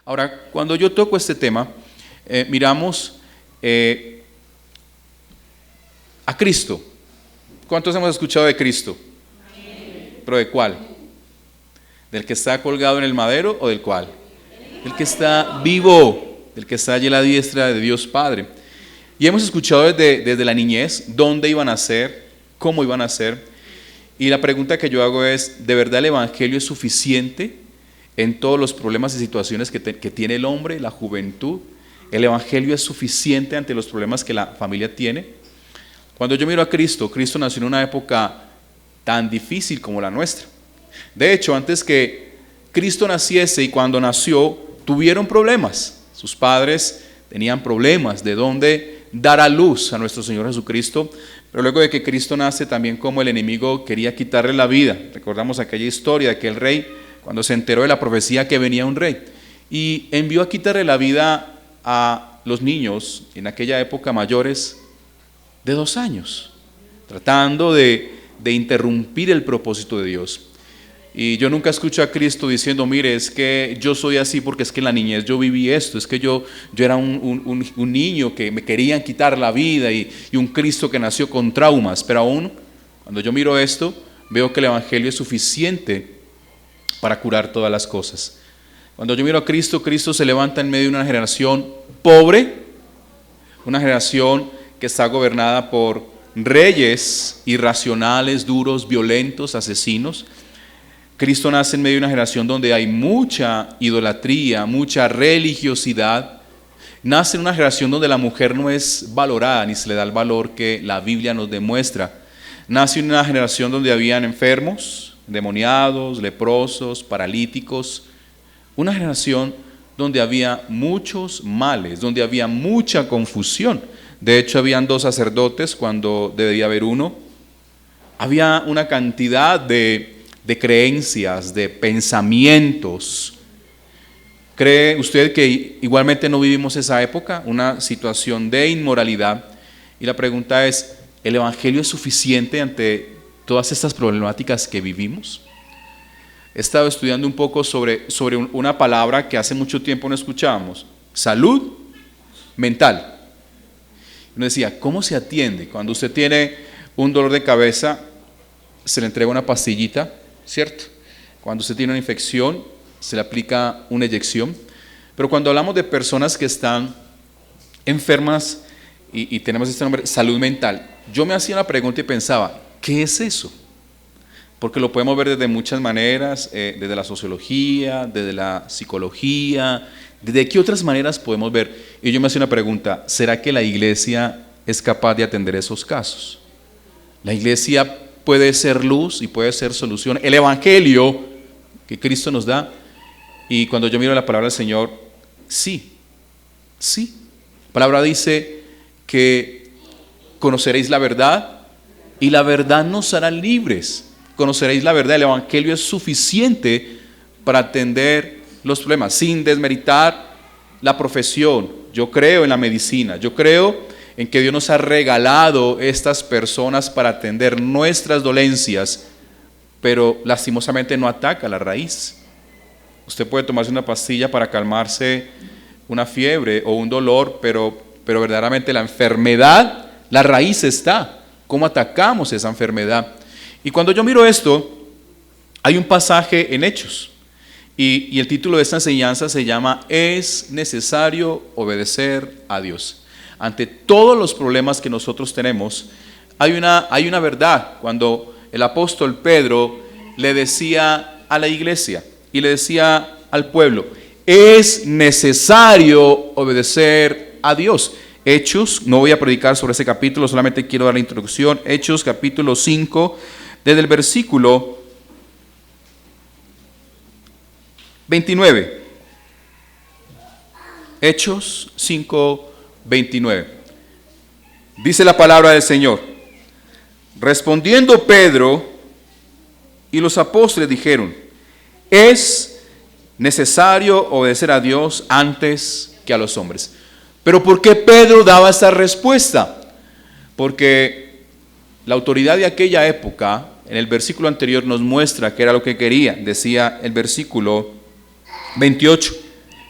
Ahora, cuando yo toco este tema, miramos a Cristo. ¿Cuántos hemos escuchado de Cristo? ¿Pero de cuál? ¿Del que está colgado en el madero o del cuál? Del que está vivo, del que está allí a la diestra de Dios Padre. Y hemos escuchado desde la niñez dónde iban a ser, cómo iban a ser. Y la pregunta que yo hago es, ¿de verdad el Evangelio es suficiente en todos los problemas y situaciones que tiene el hombre, la juventud? ¿El Evangelio es suficiente ante los problemas que la familia tiene? Cuando yo miro a Cristo, Cristo nació en una época tan difícil como la nuestra. De hecho, antes que Cristo naciese y cuando nació, tuvieron problemas. Sus padres tenían problemas de dónde dar a luz a nuestro Señor Jesucristo. Pero luego de que Cristo nace, también como el enemigo quería quitarle la vida. Recordamos aquella historia de aquel rey, cuando se enteró de la profecía que venía un rey. Y envió a quitarle la vida a los niños, en aquella época mayores de 2 años, tratando de interrumpir el propósito de Dios. Y yo nunca escuché a Cristo diciendo, mire, es que yo soy así porque es que en la niñez yo viví esto, es que yo era un niño que me querían quitar la vida y un Cristo que nació con traumas. Pero aún, cuando yo miro esto, veo que el Evangelio es suficiente para curar todas las cosas. Cuando yo miro a Cristo, Cristo se levanta en medio de una generación pobre, una generación que está gobernada por reyes irracionales, duros, violentos, asesinos. Cristo nace en medio de una generación donde hay mucha idolatría, mucha religiosidad. Nace en una generación donde la mujer no es valorada ni se le da el valor que la Biblia nos demuestra. Nace en una generación donde habían enfermos, endemoniados, leprosos, paralíticos. Una generación donde había muchos males, donde había mucha confusión. De hecho, habían 2 sacerdotes cuando debía haber uno. Había una cantidad de creencias, de pensamientos. ¿Cree usted que igualmente no vivimos esa época? Una situación de inmoralidad. Y la pregunta es, ¿el Evangelio es suficiente ante todas estas problemáticas que vivimos? He estado estudiando un poco sobre una palabra que hace mucho tiempo no escuchábamos: salud mental. Uno decía, ¿cómo se atiende? Cuando usted tiene un dolor de cabeza, se le entrega una pastillita, ¿cierto? Cuando usted tiene una infección, se le aplica una inyección. Pero cuando hablamos de personas que están enfermas y tenemos este nombre, salud mental, yo me hacía una pregunta y pensaba, ¿qué es eso? Porque lo podemos ver desde muchas maneras, desde la sociología, desde la psicología, desde qué otras maneras podemos ver. Y yo me hacía una pregunta, ¿será que la iglesia es capaz de atender esos casos? La iglesia puede ser luz y puede ser solución. El Evangelio que Cristo nos da. Y cuando yo miro la palabra del Señor, sí. La palabra dice que conoceréis la verdad y la verdad nos hará libres. Conoceréis la verdad. El Evangelio es suficiente para atender los problemas, sin desmeritar la profesión. Yo creo en la medicina, yo creo en que Dios nos ha regalado estas personas para atender nuestras dolencias, pero lastimosamente no ataca la raíz. Usted puede tomarse una pastilla para calmarse una fiebre o un dolor, pero verdaderamente la enfermedad, la raíz está. ¿Cómo atacamos esa enfermedad? Y cuando yo miro esto, hay un pasaje en Hechos, y el título de esta enseñanza se llama ¿Es necesario obedecer a Dios? Ante todos los problemas que nosotros tenemos, hay una verdad. Cuando el apóstol Pedro le decía a la iglesia y le decía al pueblo, es necesario obedecer a Dios. Hechos, no voy a predicar sobre ese capítulo, solamente quiero dar la introducción. Hechos capítulo 5, desde el versículo 29. Hechos 5, 29. Dice la palabra del Señor. Respondiendo Pedro y los apóstoles dijeron, es necesario obedecer a Dios antes que a los hombres. Pero ¿por qué Pedro daba esta respuesta? Porque la autoridad de aquella época, en el versículo anterior nos muestra que era lo que quería. Decía el versículo 28,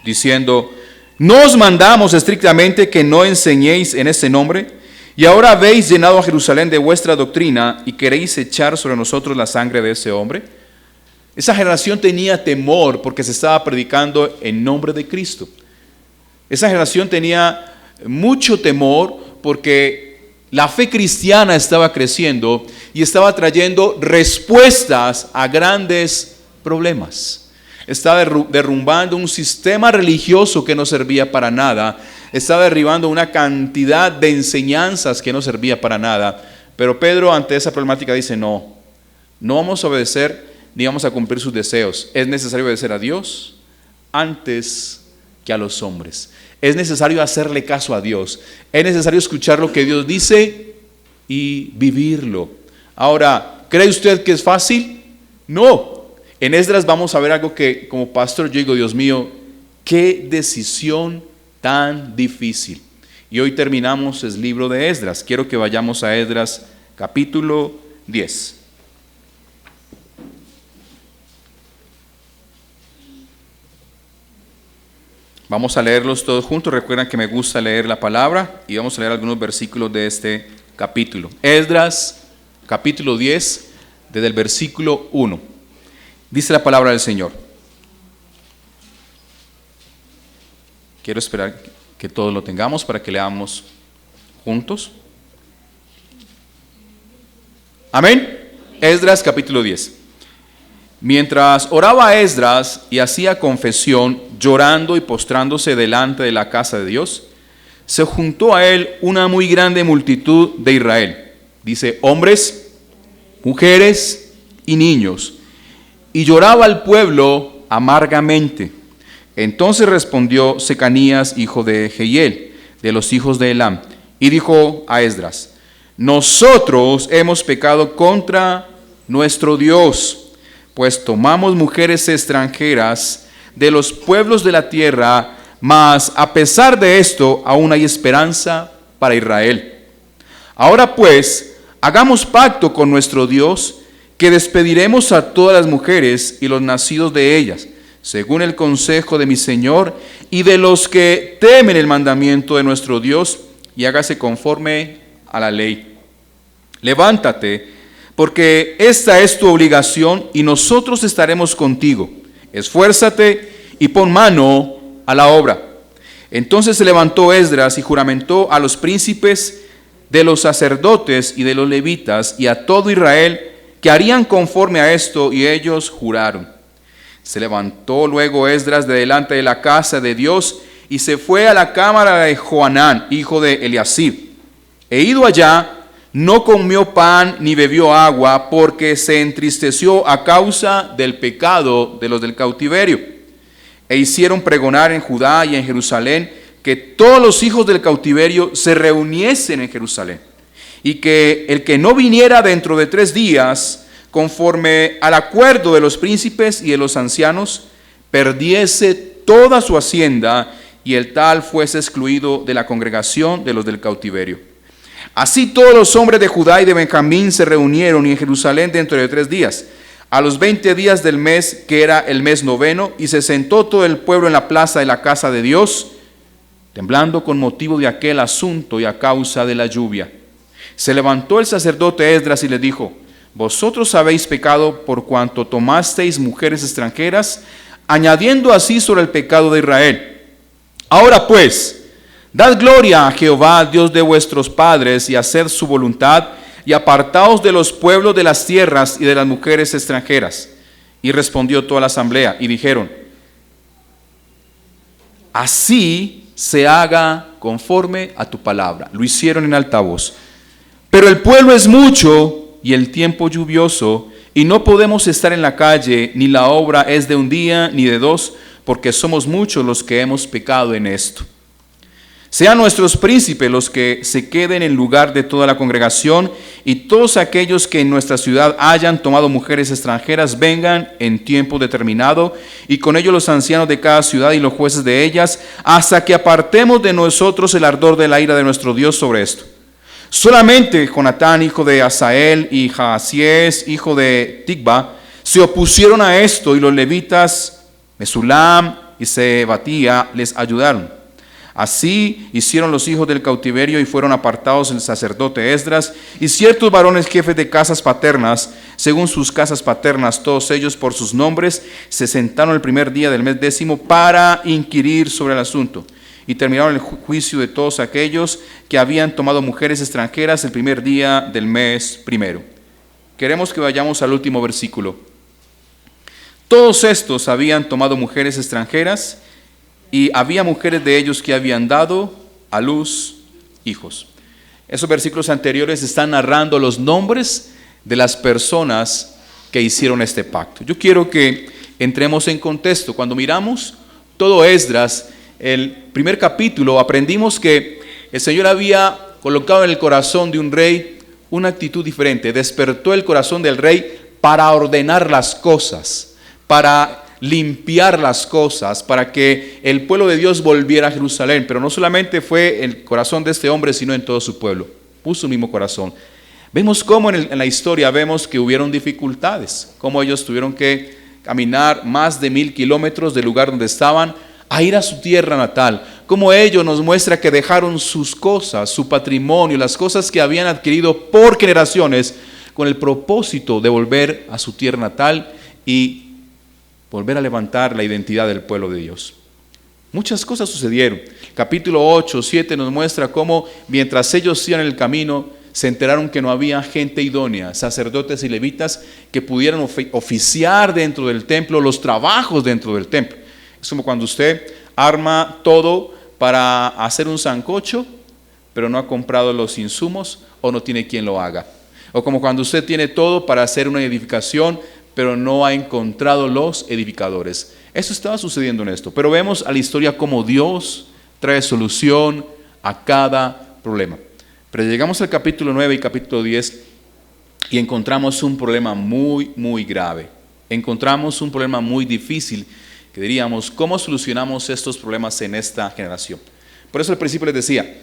diciendo: no os mandamos estrictamente que no enseñéis en este nombre, y ahora habéis llenado a Jerusalén de vuestra doctrina y queréis echar sobre nosotros la sangre de ese hombre. Esa generación tenía temor porque se estaba predicando en nombre de Cristo. Esa generación tenía mucho temor porque la fe cristiana estaba creciendo y estaba trayendo respuestas a grandes problemas. Estaba derrumbando un sistema religioso que no servía para nada. Estaba derribando una cantidad de enseñanzas que no servía para nada. Pero Pedro, ante esa problemática, dice: no vamos a obedecer ni vamos a cumplir sus deseos. Es necesario obedecer a Dios antes que a los hombres. Es necesario hacerle caso a Dios. Es necesario escuchar lo que Dios dice y vivirlo. Ahora, ¿cree usted que es fácil? No. En Esdras vamos a ver algo que como pastor yo digo: Dios mío, qué decisión tan difícil. Y hoy terminamos el libro de Esdras. Quiero que vayamos a Esdras capítulo 10. Vamos a leerlos todos juntos. Recuerden que me gusta leer la palabra y vamos a leer algunos versículos de este capítulo. Esdras capítulo 10, desde el versículo 1. Dice la palabra del Señor. Quiero esperar que todos lo tengamos para que leamos juntos. Amén. Esdras capítulo 10. Mientras oraba Esdras y hacía confesión, llorando y postrándose delante de la casa de Dios, se juntó a él una muy grande multitud de Israel. Dice: hombres, mujeres y niños. Y lloraba al pueblo amargamente. Entonces respondió Secanías, hijo de Jehiel, de los hijos de Elam, y dijo a Esdras: nosotros hemos pecado contra nuestro Dios, pues tomamos mujeres extranjeras de los pueblos de la tierra, mas a pesar de esto aún hay esperanza para Israel. Ahora pues, hagamos pacto con nuestro Dios, que despediremos a todas las mujeres y los nacidos de ellas, según el consejo de mi Señor y de los que temen el mandamiento de nuestro Dios, y hágase conforme a la ley. Levántate, porque esta es tu obligación y nosotros estaremos contigo. Esfuérzate y pon mano a la obra. Entonces se levantó Esdras y juramentó a los príncipes de los sacerdotes y de los levitas y a todo Israel que harían conforme a esto, y ellos juraron. Se levantó luego Esdras de delante de la casa de Dios y se fue a la cámara de Johanán, hijo de Eliasib. E ido allá, no comió pan ni bebió agua, porque se entristeció a causa del pecado de los del cautiverio. E hicieron pregonar en Judá y en Jerusalén que todos los hijos del cautiverio se reuniesen en Jerusalén, y que el que no viniera dentro de 3 días, conforme al acuerdo de los príncipes y de los ancianos, perdiese toda su hacienda, y el tal fuese excluido de la congregación de los del cautiverio. Así todos los hombres de Judá y de Benjamín se reunieron y en Jerusalén dentro de 3 días, a los 20 días del mes, que era el mes 9, y se sentó todo el pueblo en la plaza de la casa de Dios, temblando con motivo de aquel asunto y a causa de la lluvia. Se levantó el sacerdote Esdras y le dijo: vosotros habéis pecado por cuanto tomasteis mujeres extranjeras, añadiendo así sobre el pecado de Israel. Ahora pues, dad gloria a Jehová, Dios de vuestros padres, y haced su voluntad, y apartaos de los pueblos de las tierras y de las mujeres extranjeras. Y respondió toda la asamblea, y dijeron: así se haga conforme a tu palabra. Lo hicieron en alta voz. Pero el pueblo es mucho y el tiempo lluvioso, y no podemos estar en la calle, ni la obra es de un día ni de 2, porque somos muchos los que hemos pecado en esto. Sean nuestros príncipes los que se queden en lugar de toda la congregación, y todos aquellos que en nuestra ciudad hayan tomado mujeres extranjeras vengan en tiempo determinado, y con ellos los ancianos de cada ciudad y los jueces de ellas, hasta que apartemos de nosotros el ardor de la ira de nuestro Dios sobre esto. Solamente Jonatán, hijo de Asael, y Jaasies, hijo de Ticba, se opusieron a esto, y los levitas Mesulam, y Sebatía les ayudaron. Así hicieron los hijos del cautiverio y fueron apartados el sacerdote Esdras y ciertos varones jefes de casas paternas, según sus casas paternas, todos ellos por sus nombres, se sentaron el primer día del mes 10 para inquirir sobre el asunto. Y terminaron el juicio de todos aquellos que habían tomado mujeres extranjeras el primer día del mes primero. Queremos que vayamos al último versículo. Todos estos habían tomado mujeres extranjeras y había mujeres de ellos que habían dado a luz hijos. Esos versículos anteriores están narrando los nombres de las personas que hicieron este pacto. Yo quiero que entremos en contexto. Cuando miramos todo Esdras, el primer capítulo, aprendimos que el Señor había colocado en el corazón de un rey una actitud diferente. Despertó el corazón del rey para ordenar las cosas, para limpiar las cosas, para que el pueblo de Dios volviera a Jerusalén. Pero no solamente fue el corazón de este hombre, sino en todo su pueblo. Puso el mismo corazón. Vemos cómo en la historia vemos que hubieron dificultades, cómo ellos tuvieron que caminar más de 1000 kilómetros del lugar donde estaban a ir a su tierra natal. Como ello nos muestra que dejaron sus cosas, su patrimonio, las cosas que habían adquirido por generaciones, con el propósito de volver a su tierra natal y volver a levantar la identidad del pueblo de Dios. Muchas cosas sucedieron. Capítulo 8, 7 nos muestra cómo mientras ellos iban en el camino, se enteraron que no había gente idónea, sacerdotes y levitas que pudieran oficiar dentro del templo, los trabajos dentro del templo. Es como cuando usted arma todo para hacer un sancocho, pero no ha comprado los insumos o no tiene quien lo haga. O como cuando usted tiene todo para hacer una edificación, pero no ha encontrado los edificadores. Eso estaba sucediendo en esto. Pero vemos a la historia como Dios trae solución a cada problema. Pero llegamos al capítulo 9 y capítulo 10 y encontramos un problema muy, muy grave. Encontramos un problema muy difícil que diríamos, ¿cómo solucionamos estos problemas en esta generación? Por eso al principio les decía,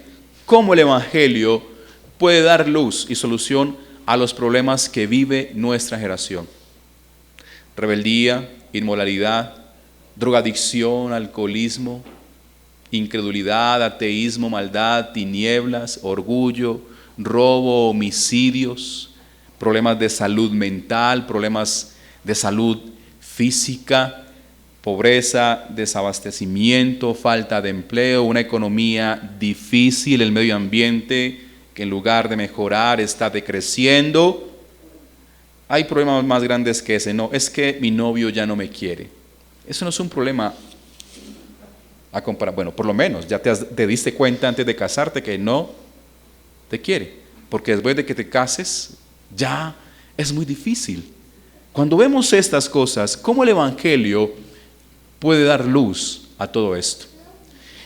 ¿cómo el Evangelio puede dar luz y solución a los problemas que vive nuestra generación? Rebeldía, inmoralidad, drogadicción, alcoholismo, incredulidad, ateísmo, maldad, tinieblas, orgullo, robo, homicidios, problemas de salud mental, problemas de salud física, pobreza, desabastecimiento, falta de empleo, una economía difícil, el medio ambiente que en lugar de mejorar está decreciendo. Hay problemas más grandes que ese. No, es que mi novio ya no me quiere. Eso no es un problema a comparar. Bueno, por lo menos ya te diste cuenta antes de casarte que no te quiere. Porque después de que te cases, ya es muy difícil. Cuando vemos estas cosas, ¿cómo el Evangelio puede dar luz a todo esto?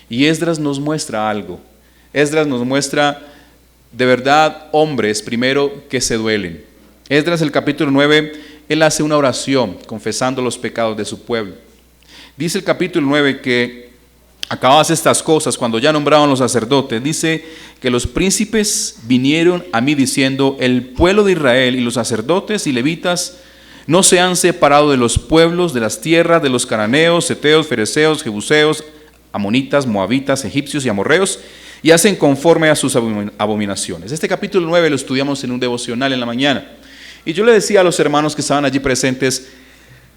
Y Esdras nos muestra algo. Esdras nos muestra de verdad hombres, primero, que se duelen. Esdras, el capítulo 9, él hace una oración confesando los pecados de su pueblo. Dice el capítulo 9 que acabadas estas cosas, cuando ya nombraron los sacerdotes, dice que los príncipes vinieron a mí diciendo, el pueblo de Israel y los sacerdotes y levitas no se han separado de los pueblos, de las tierras, de los cananeos, heteos, fereceos, jebuseos, amonitas, moabitas, egipcios y amorreos, y hacen conforme a sus abominaciones. Este capítulo 9 lo estudiamos en un devocional en la mañana. Y yo le decía a los hermanos que estaban allí presentes,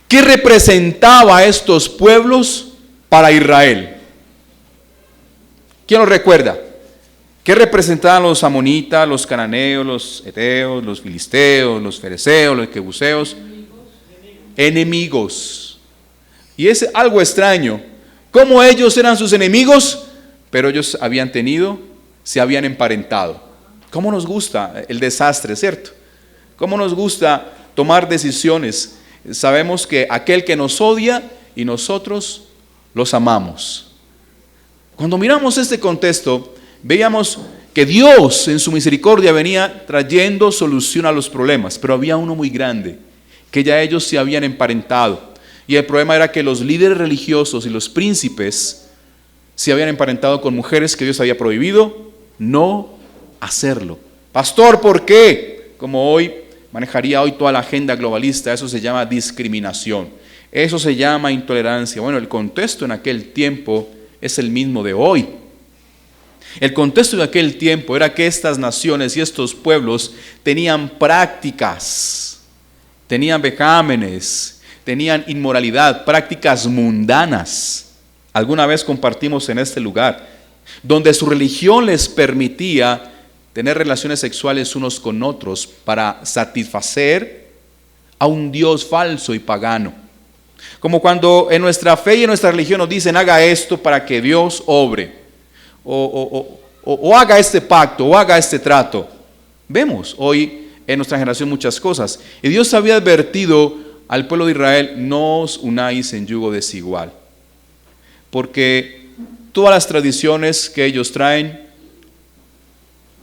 ¿qué representaba a estos pueblos para Israel? ¿Quién lo recuerda? ¿Qué representaban los amonitas, los cananeos, los heteos, los filisteos, los fereceos, los jebuseos? Enemigos. Y es algo extraño. ¿Cómo ellos eran sus enemigos? Pero ellos se habían emparentado. ¿Cómo nos gusta el desastre, cierto? ¿Cómo nos gusta tomar decisiones? Sabemos que aquel que nos odia y nosotros los amamos. Cuando miramos este contexto, veíamos que Dios en su misericordia venía trayendo solución a los problemas, pero había uno muy grande, que ya ellos se habían emparentado. Y el problema era que los líderes religiosos y los príncipes se habían emparentado con mujeres que Dios había prohibido no hacerlo. Pastor, ¿por qué? Como manejaría hoy toda la agenda globalista, eso se llama discriminación. Eso se llama intolerancia. Bueno, el contexto en aquel tiempo es el mismo de hoy. El contexto de aquel tiempo era que estas naciones y estos pueblos tenían prácticas, tenían vejámenes, tenían inmoralidad, prácticas mundanas. Alguna vez compartimos en este lugar, donde su religión les permitía tener relaciones sexuales unos con otros para satisfacer a un Dios falso y pagano. Como cuando en nuestra fe y en nuestra religión nos dicen haga esto para que Dios obre. O haga este pacto, o haga este trato. Vemos hoy en nuestra generación muchas cosas. Y Dios había advertido al pueblo de Israel, no os unáis en yugo desigual. Porque todas las tradiciones que ellos traen,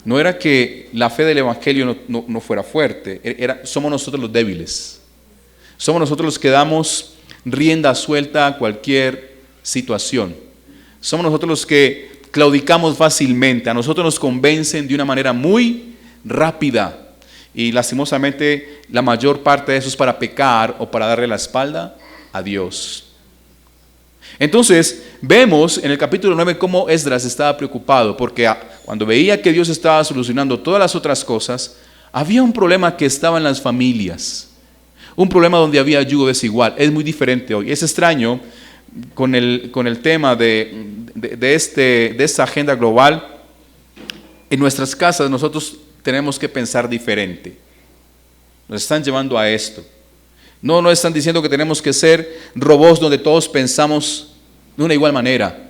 no era que la fe del Evangelio no fuera fuerte, somos nosotros los débiles. Somos nosotros los que damos rienda suelta a cualquier situación. Somos nosotros los que claudicamos fácilmente, a nosotros nos convencen de una manera muy rápida y lastimosamente la mayor parte de eso es para pecar o para darle la espalda a Dios. Entonces vemos en el capítulo 9 cómo Esdras estaba preocupado porque cuando veía que Dios estaba solucionando todas las otras cosas, había un problema que estaba en las familias, un problema donde había yugo desigual. Es muy diferente hoy, es extraño con el tema de esta agenda global. En nuestras casas nosotros tenemos que pensar diferente. Nos están llevando a esto. No nos están diciendo que tenemos que ser robots donde todos pensamos de una igual manera.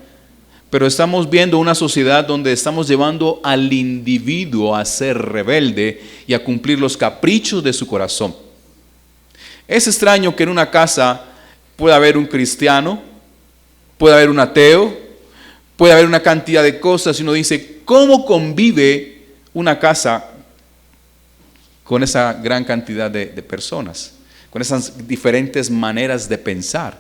Pero estamos viendo una sociedad donde estamos llevando al individuo a ser rebelde y a cumplir los caprichos de su corazón. Es extraño que en una casa pueda haber un cristiano, puede haber un ateo, puede haber una cantidad de cosas y uno dice, ¿cómo convive una casa con esa gran cantidad de personas? Con esas diferentes maneras de pensar.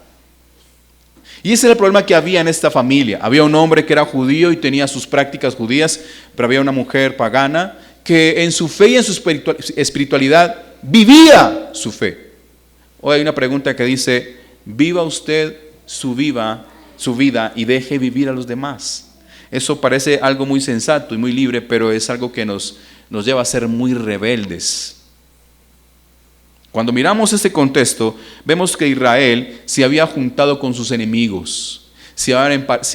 Y ese era el problema que había en esta familia. Había un hombre que era judío y tenía sus prácticas judías, pero había una mujer pagana que en su fe y en su espiritualidad vivía su fe. Hoy hay una pregunta que dice, viva usted su vida y deje vivir a los demás. Eso parece algo muy sensato y muy libre, pero es algo que nos lleva a ser muy rebeldes. Cuando miramos este contexto, vemos que Israel se había juntado con sus enemigos, se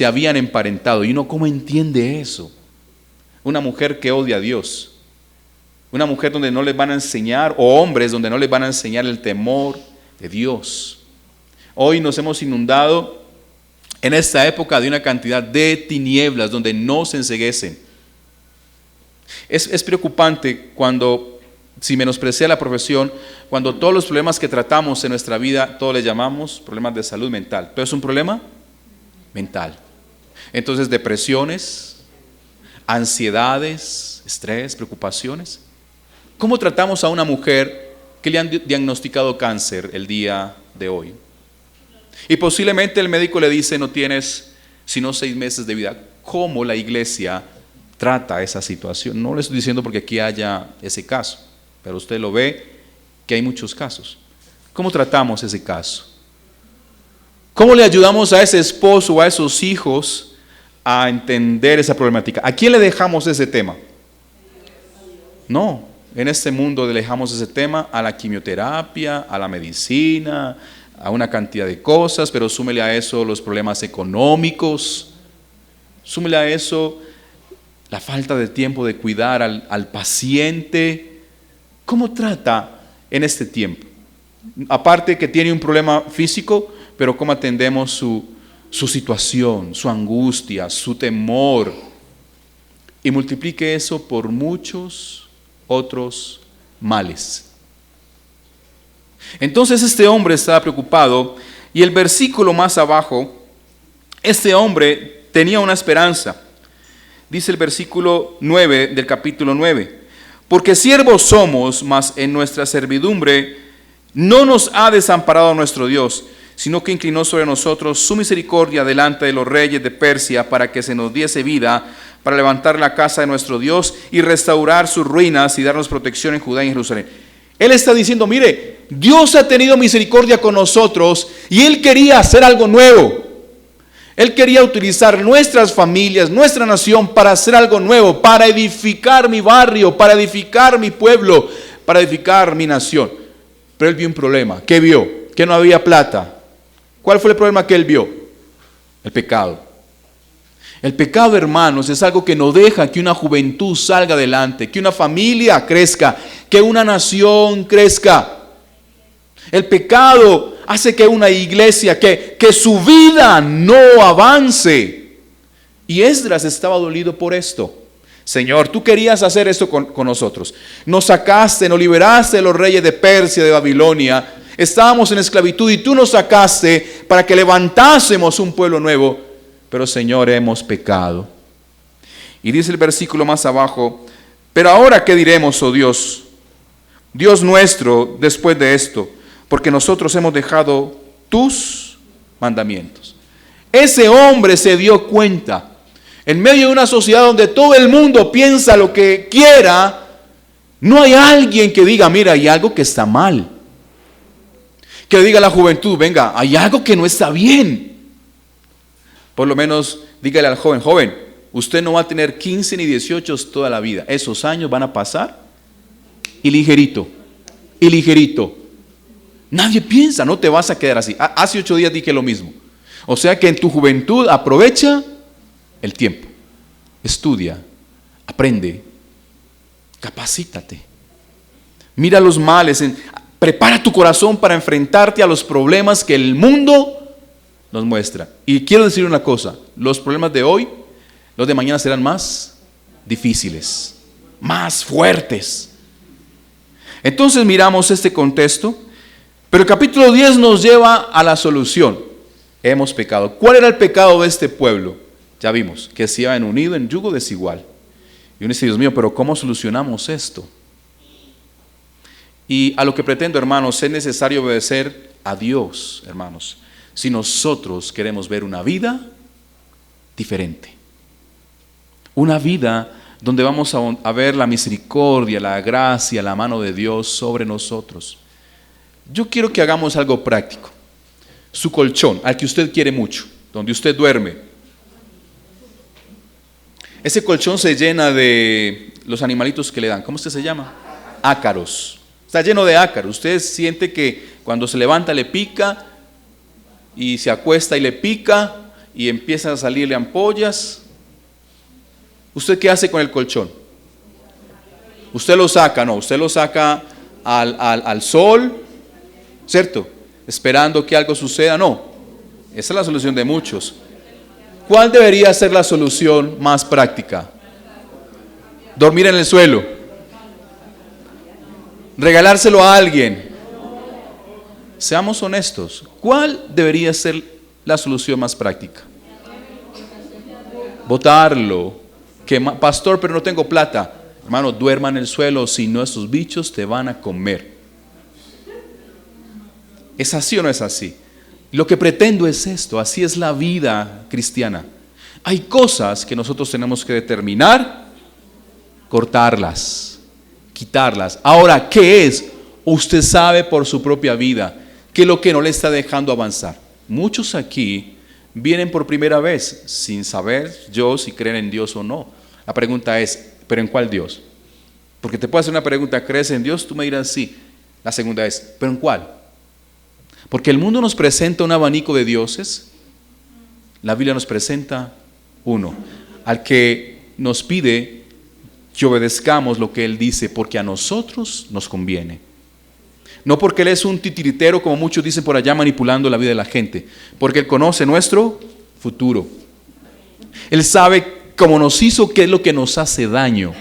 habían emparentado. ¿Y uno cómo entiende eso? Una mujer que odia a Dios, una mujer donde no les van a enseñar, o hombres donde no les van a enseñar el temor de Dios. Hoy nos hemos inundado en esta época de una cantidad de tinieblas donde no se enceguecen. Es preocupante cuando, si menosprecia la profesión, cuando todos los problemas que tratamos en nuestra vida, todos les llamamos problemas de salud mental. Todo es un problema mental. Entonces, depresiones, ansiedades, estrés, preocupaciones. ¿Cómo tratamos a una mujer que le han diagnosticado cáncer el día de hoy? Y posiblemente el médico le dice, no tienes sino 6 meses de vida. ¿Cómo la iglesia trata esa situación? No le estoy diciendo porque aquí haya ese caso, pero usted lo ve que hay muchos casos. ¿Cómo tratamos ese caso? ¿Cómo le ayudamos a ese esposo o a esos hijos a entender esa problemática? ¿A quién le dejamos ese tema? No, en este mundo le dejamos ese tema a la quimioterapia, a la medicina, a una cantidad de cosas, pero súmele a eso los problemas económicos, súmele a eso la falta de tiempo de cuidar al paciente. ¿Cómo trata en este tiempo? Aparte que tiene un problema físico, pero cómo atendemos su situación, su angustia, su temor, y multiplique eso por muchos otros males. Entonces este hombre estaba preocupado, y el versículo más abajo, este hombre tenía una esperanza. Dice el versículo 9 del capítulo 9, porque siervos somos, mas en nuestra servidumbre no nos ha desamparado nuestro Dios, sino que inclinó sobre nosotros su misericordia delante de los reyes de Persia, para que se nos diese vida, para levantar la casa de nuestro Dios y restaurar sus ruinas y darnos protección en Judá y en Jerusalén. Él está diciendo, mire, Dios ha tenido misericordia con nosotros y Él quería hacer algo nuevo. Él quería utilizar nuestras familias, nuestra nación para hacer algo nuevo, para edificar mi barrio, para edificar mi pueblo, para edificar mi nación. Pero Él vio un problema. ¿Qué vio? Que no había plata. ¿Cuál fue el problema que Él vio? El pecado. El pecado, hermanos, es algo que no deja que una juventud salga adelante, que una familia crezca, que una nación crezca. El pecado hace que una iglesia, que su vida no avance. Y Esdras estaba dolido por esto. Señor, tú querías hacer esto con nosotros. Nos sacaste, nos liberaste de los reyes de Persia, de Babilonia. Estábamos en esclavitud y tú nos sacaste para que levantásemos un pueblo nuevo. Pero Señor, hemos pecado. Y dice el versículo más abajo, pero ahora ¿qué diremos, oh Dios? Dios nuestro, después de esto, porque nosotros hemos dejado tus mandamientos. Ese hombre se dio cuenta, en medio de una sociedad donde todo el mundo piensa lo que quiera, no hay alguien que diga, mira, hay algo que está mal. Que diga a la juventud, venga, hay algo que no está bien. Por lo menos dígale al joven, joven, usted no va a tener 15 ni 18 toda la vida. Esos años van a pasar y ligerito, y ligerito. Nadie piensa, no te vas a quedar así. Hace 8 días dije lo mismo. O sea que en tu juventud aprovecha el tiempo. Estudia, aprende, capacítate. Mira los males, prepara tu corazón para enfrentarte a los problemas que el mundo nos muestra. Y quiero decir una cosa, los problemas de hoy, los de mañana serán más difíciles, más fuertes. Entonces miramos este contexto. Pero el capítulo 10 nos lleva a la solución. Hemos pecado. ¿Cuál era el pecado de este pueblo? Ya vimos, que se habían unido en yugo desigual. Y uno dice, Dios mío, pero ¿cómo solucionamos esto? Y a lo que pretendo, hermanos, es necesario obedecer a Dios, hermanos, si nosotros queremos ver una vida diferente. Una vida donde vamos a ver la misericordia, la gracia, la mano de Dios sobre nosotros. Yo quiero que hagamos algo práctico. Su colchón, al que usted quiere mucho, donde usted duerme. Ese colchón se llena de los animalitos que le dan. ¿Cómo se llama? Ácaros. Está lleno de ácaros. Usted siente que cuando se levanta le pica y se acuesta y le pica y empiezan a salirle ampollas. ¿Usted qué hace con el colchón? Usted lo saca, no, usted lo saca al sol, ¿cierto? Esperando que algo suceda, no. Esa es la solución de muchos. ¿Cuál debería ser la solución más práctica? Dormir en el suelo. Regalárselo a alguien. Seamos honestos. ¿Cuál debería ser la solución más práctica? Botarlo. Pastor, pero no tengo plata. Hermano, duerma en el suelo, si no esos bichos te van a comer. ¿Es así o no es así? Lo que pretendo es esto, así es la vida cristiana. Hay cosas que nosotros tenemos que determinar, cortarlas, quitarlas. Ahora, ¿qué es? Usted sabe por su propia vida qué es lo que no le está dejando avanzar. Muchos aquí vienen por primera vez sin saber yo si creen en Dios o no. La pregunta es, ¿pero en cuál Dios? Porque te puedo hacer una pregunta, ¿crees en Dios? Tú me dirás sí. La segunda es, ¿pero en cuál? Porque el mundo nos presenta un abanico de dioses, la Biblia nos presenta uno, al que nos pide que obedezcamos lo que Él dice, porque a nosotros nos conviene. No porque Él es un titiritero, como muchos dicen por allá, manipulando la vida de la gente, porque Él conoce nuestro futuro. Él sabe cómo nos hizo, qué es lo que nos hace daño.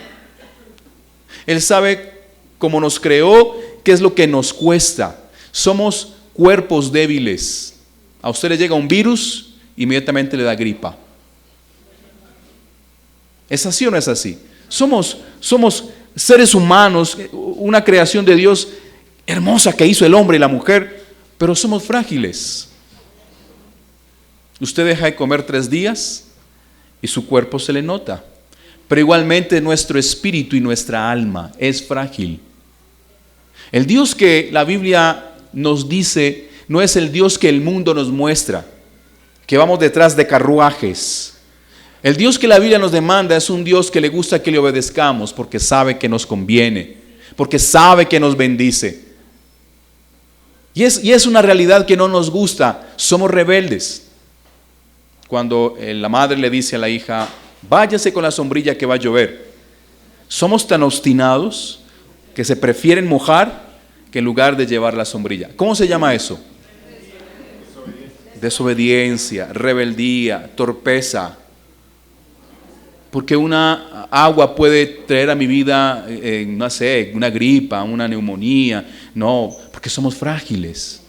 Él sabe cómo nos creó, qué es lo que nos cuesta. Somos cuerpos débiles. A usted le llega un virus, inmediatamente le da gripa. ¿Es así o no es así? Somos seres humanos, una creación de Dios hermosa que hizo el hombre y la mujer, pero somos frágiles. Usted deja de comer 3 días y su cuerpo se le nota. Pero igualmente nuestro espíritu y nuestra alma es frágil. El Dios que la Biblia nos dice no es el Dios que el mundo nos muestra, que vamos detrás de carruajes. El Dios que la Biblia nos demanda es un Dios que le gusta que le obedezcamos porque sabe que nos conviene, porque sabe que nos bendice. Y es una realidad que no nos gusta, somos rebeldes. Cuando la madre le dice a la hija, váyase con la sombrilla que va a llover, somos tan obstinados que se prefieren mojar que en lugar de llevar la sombrilla. ¿Cómo se llama eso? Desobediencia, rebeldía, torpeza. Porque una agua puede traer a mi vida, no sé, una gripa, una neumonía. No, porque somos frágiles.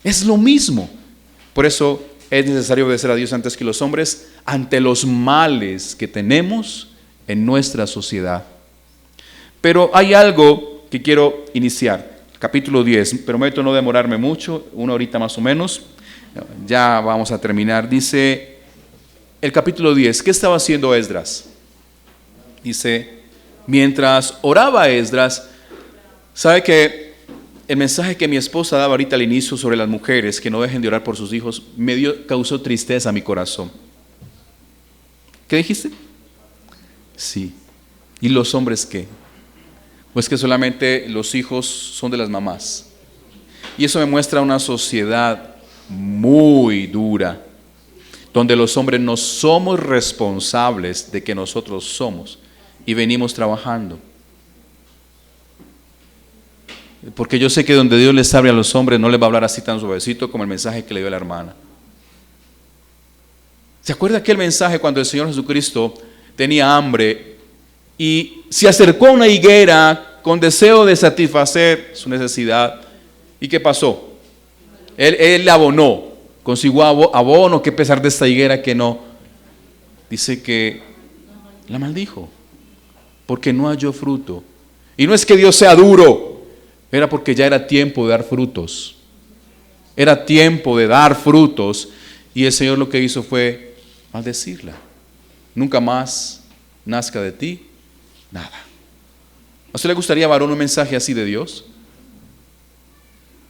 Es lo mismo. Por eso es necesario obedecer a Dios antes que los hombres ante los males que tenemos en nuestra sociedad. Pero hay algo que quiero iniciar. Capítulo 10. Prometo no demorarme mucho, una horita más o menos. Ya vamos a terminar. Dice el capítulo 10, ¿qué estaba haciendo Esdras? Dice, mientras oraba Esdras, ¿sabe que el mensaje que mi esposa daba ahorita al inicio sobre las mujeres que no dejen de orar por sus hijos causó tristeza a mi corazón? ¿Qué dijiste? Sí. ¿Y los hombres qué? Pues que solamente los hijos son de las mamás. Y eso me muestra una sociedad muy dura, donde los hombres no somos responsables de que nosotros somos y venimos trabajando. Porque yo sé que donde Dios les habla a los hombres no les va a hablar así tan suavecito como el mensaje que le dio la hermana. ¿Se acuerda aquel mensaje cuando el Señor Jesucristo tenía hambre y se acercó a una higuera con deseo de satisfacer su necesidad? ¿Y qué pasó? Él le abonó, consiguió abono, que pesar de esta higuera que no. Dice que la maldijo porque no halló fruto. Y no es que Dios sea duro, era porque ya era tiempo de dar frutos. Era tiempo de dar frutos y el Señor lo que hizo fue maldecirla. Nunca más nazca de ti nada. ¿A usted le gustaría, varón, un mensaje así de Dios?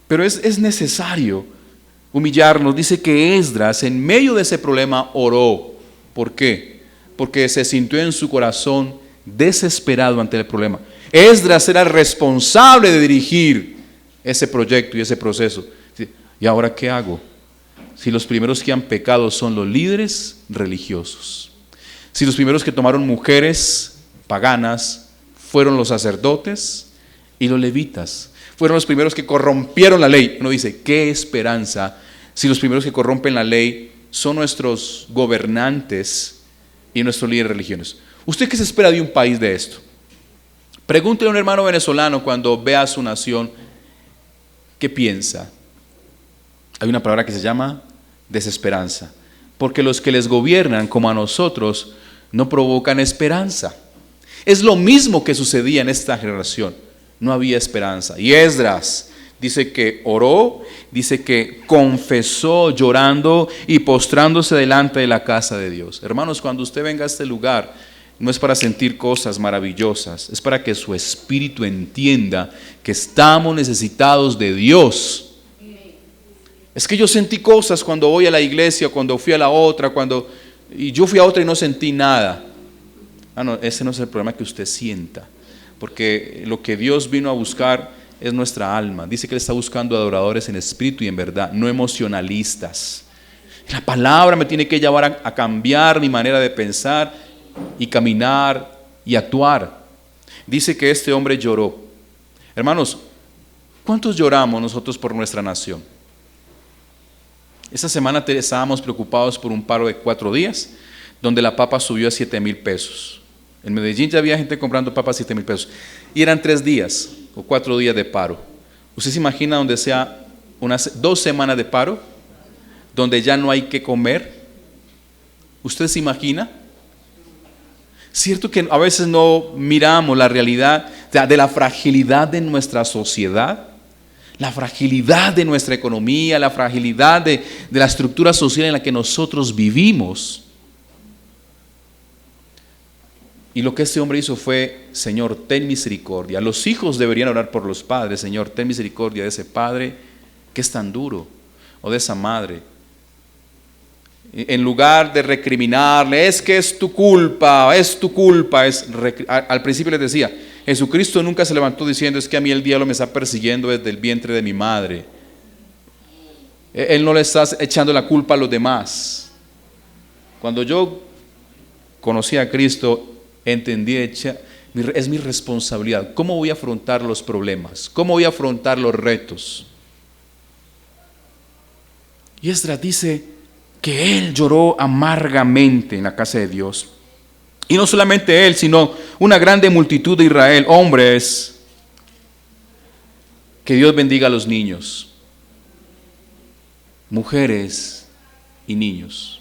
Pero es necesario humillarnos. Dice que Esdras en medio de ese problema oró. ¿Por qué? Porque se sintió en su corazón desesperado ante el problema. Esdras era responsable de dirigir ese proyecto y ese proceso. ¿Y ahora qué hago? Si los primeros que han pecado son los líderes religiosos, si los primeros que tomaron mujeres paganas fueron los sacerdotes y los levitas, fueron los primeros que corrompieron la ley. Uno dice, ¿qué esperanza si los primeros que corrompen la ley son nuestros gobernantes y nuestros líderes religiosos? ¿Usted qué se espera de un país de esto? Pregúntele a un hermano venezolano cuando vea a su nación, ¿qué piensa? Hay una palabra que se llama desesperanza, porque los que les gobiernan como a nosotros no provocan esperanza. Es lo mismo que sucedía en esta generación. No había esperanza. Y Esdras dice que oró, dice que confesó llorando y postrándose delante de la casa de Dios. Hermanos, cuando usted venga a este lugar, no es para sentir cosas maravillosas, es para que su espíritu entienda que estamos necesitados de Dios. Es que yo sentí cosas cuando voy a la iglesia, cuando fui a la otra, y yo fui a otra y no sentí nada. No, ese no es el problema que usted sienta. Porque lo que Dios vino a buscar es nuestra alma. Dice que Él está buscando adoradores en espíritu y en verdad, no emocionalistas. La palabra me tiene que llevar a cambiar mi manera de pensar y caminar y actuar. Dice que este hombre lloró. Hermanos, ¿cuántos lloramos nosotros por nuestra nación? Esta semana estábamos preocupados por un paro de 4 días, donde la papa subió a 7,000 pesos. En Medellín ya había gente comprando papas a 7,000 pesos. Y eran 3 días o 4 días de paro. ¿Usted se imagina donde sea 2 semanas de paro? Donde ya no hay que comer. ¿Usted se imagina? Cierto que a veces no miramos la realidad de la fragilidad de nuestra sociedad, la fragilidad de nuestra economía, la fragilidad de la estructura social en la que nosotros vivimos. Y lo que este hombre hizo fue: Señor, ten misericordia. Los hijos deberían orar por los padres: Señor, ten misericordia de ese padre que es tan duro, o de esa madre. En lugar de recriminarle: es que es tu culpa, al principio les decía: Jesucristo nunca se levantó diciendo: es que a mí el diablo me está persiguiendo desde el vientre de mi madre. Él no le está echando la culpa a los demás. Cuando yo conocí a Cristo, entendí: es mi responsabilidad. ¿Cómo voy a afrontar los problemas? ¿Cómo voy a afrontar los retos? Y Esdras dice que él lloró amargamente en la casa de Dios. Y no solamente él, sino una grande multitud de Israel, hombres. Que Dios bendiga a los niños, mujeres y niños.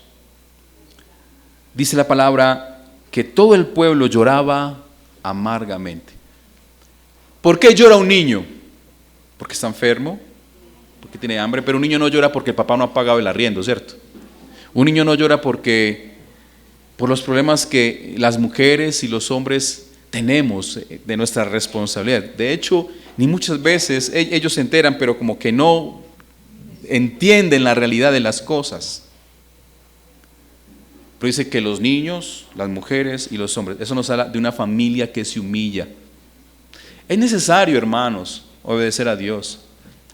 Dice la palabra que todo el pueblo lloraba amargamente. ¿Por qué llora un niño? Porque está enfermo, porque tiene hambre. Pero un niño no llora porque el papá no ha pagado el arriendo, ¿cierto? Un niño no llora por los problemas que las mujeres y los hombres tenemos de nuestra responsabilidad. De hecho, ni muchas veces ellos se enteran, pero como que no entienden la realidad de las cosas. Pero dice que los niños, las mujeres y los hombres, eso nos habla de una familia que se humilla. Es necesario, hermanos, obedecer a Dios,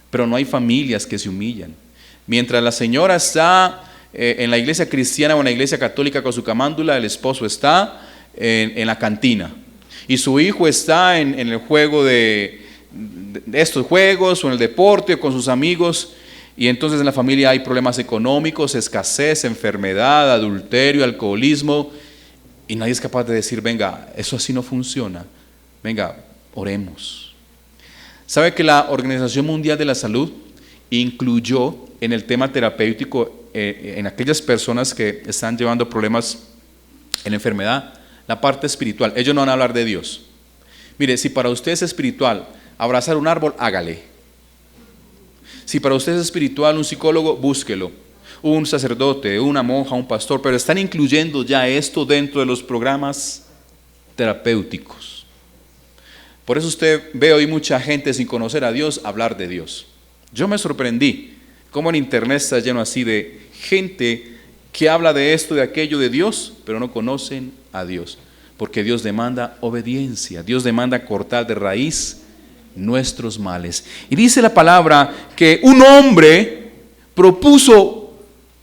pero no hay familias que se humillan. Mientras la señora está en la iglesia cristiana o en la iglesia católica con su camándula, el esposo está en la cantina y su hijo está en el juego de estos juegos o en el deporte o con sus amigos. Y entonces en la familia hay problemas económicos, escasez, enfermedad, adulterio, alcoholismo, y nadie es capaz de decir: venga, eso así no funciona, venga, oremos. ¿Sabe que la Organización Mundial de la Salud incluyó en el tema terapéutico, en aquellas personas que están llevando problemas en enfermedad, la parte espiritual? Ellos no van a hablar de Dios. Mire, si para usted es espiritual abrazar un árbol, hágale. Si para usted es espiritual un psicólogo, búsquelo. Un sacerdote, una monja, un pastor, pero están incluyendo ya esto dentro de los programas terapéuticos. Por eso usted ve hoy mucha gente sin conocer a Dios hablar de Dios. Yo me sorprendí cómo en internet está lleno así de gente que habla de esto, de aquello, de Dios, pero no conocen a Dios. Porque Dios demanda obediencia, Dios demanda cortar de raíz nuestros males. Y dice la palabra que un hombre propuso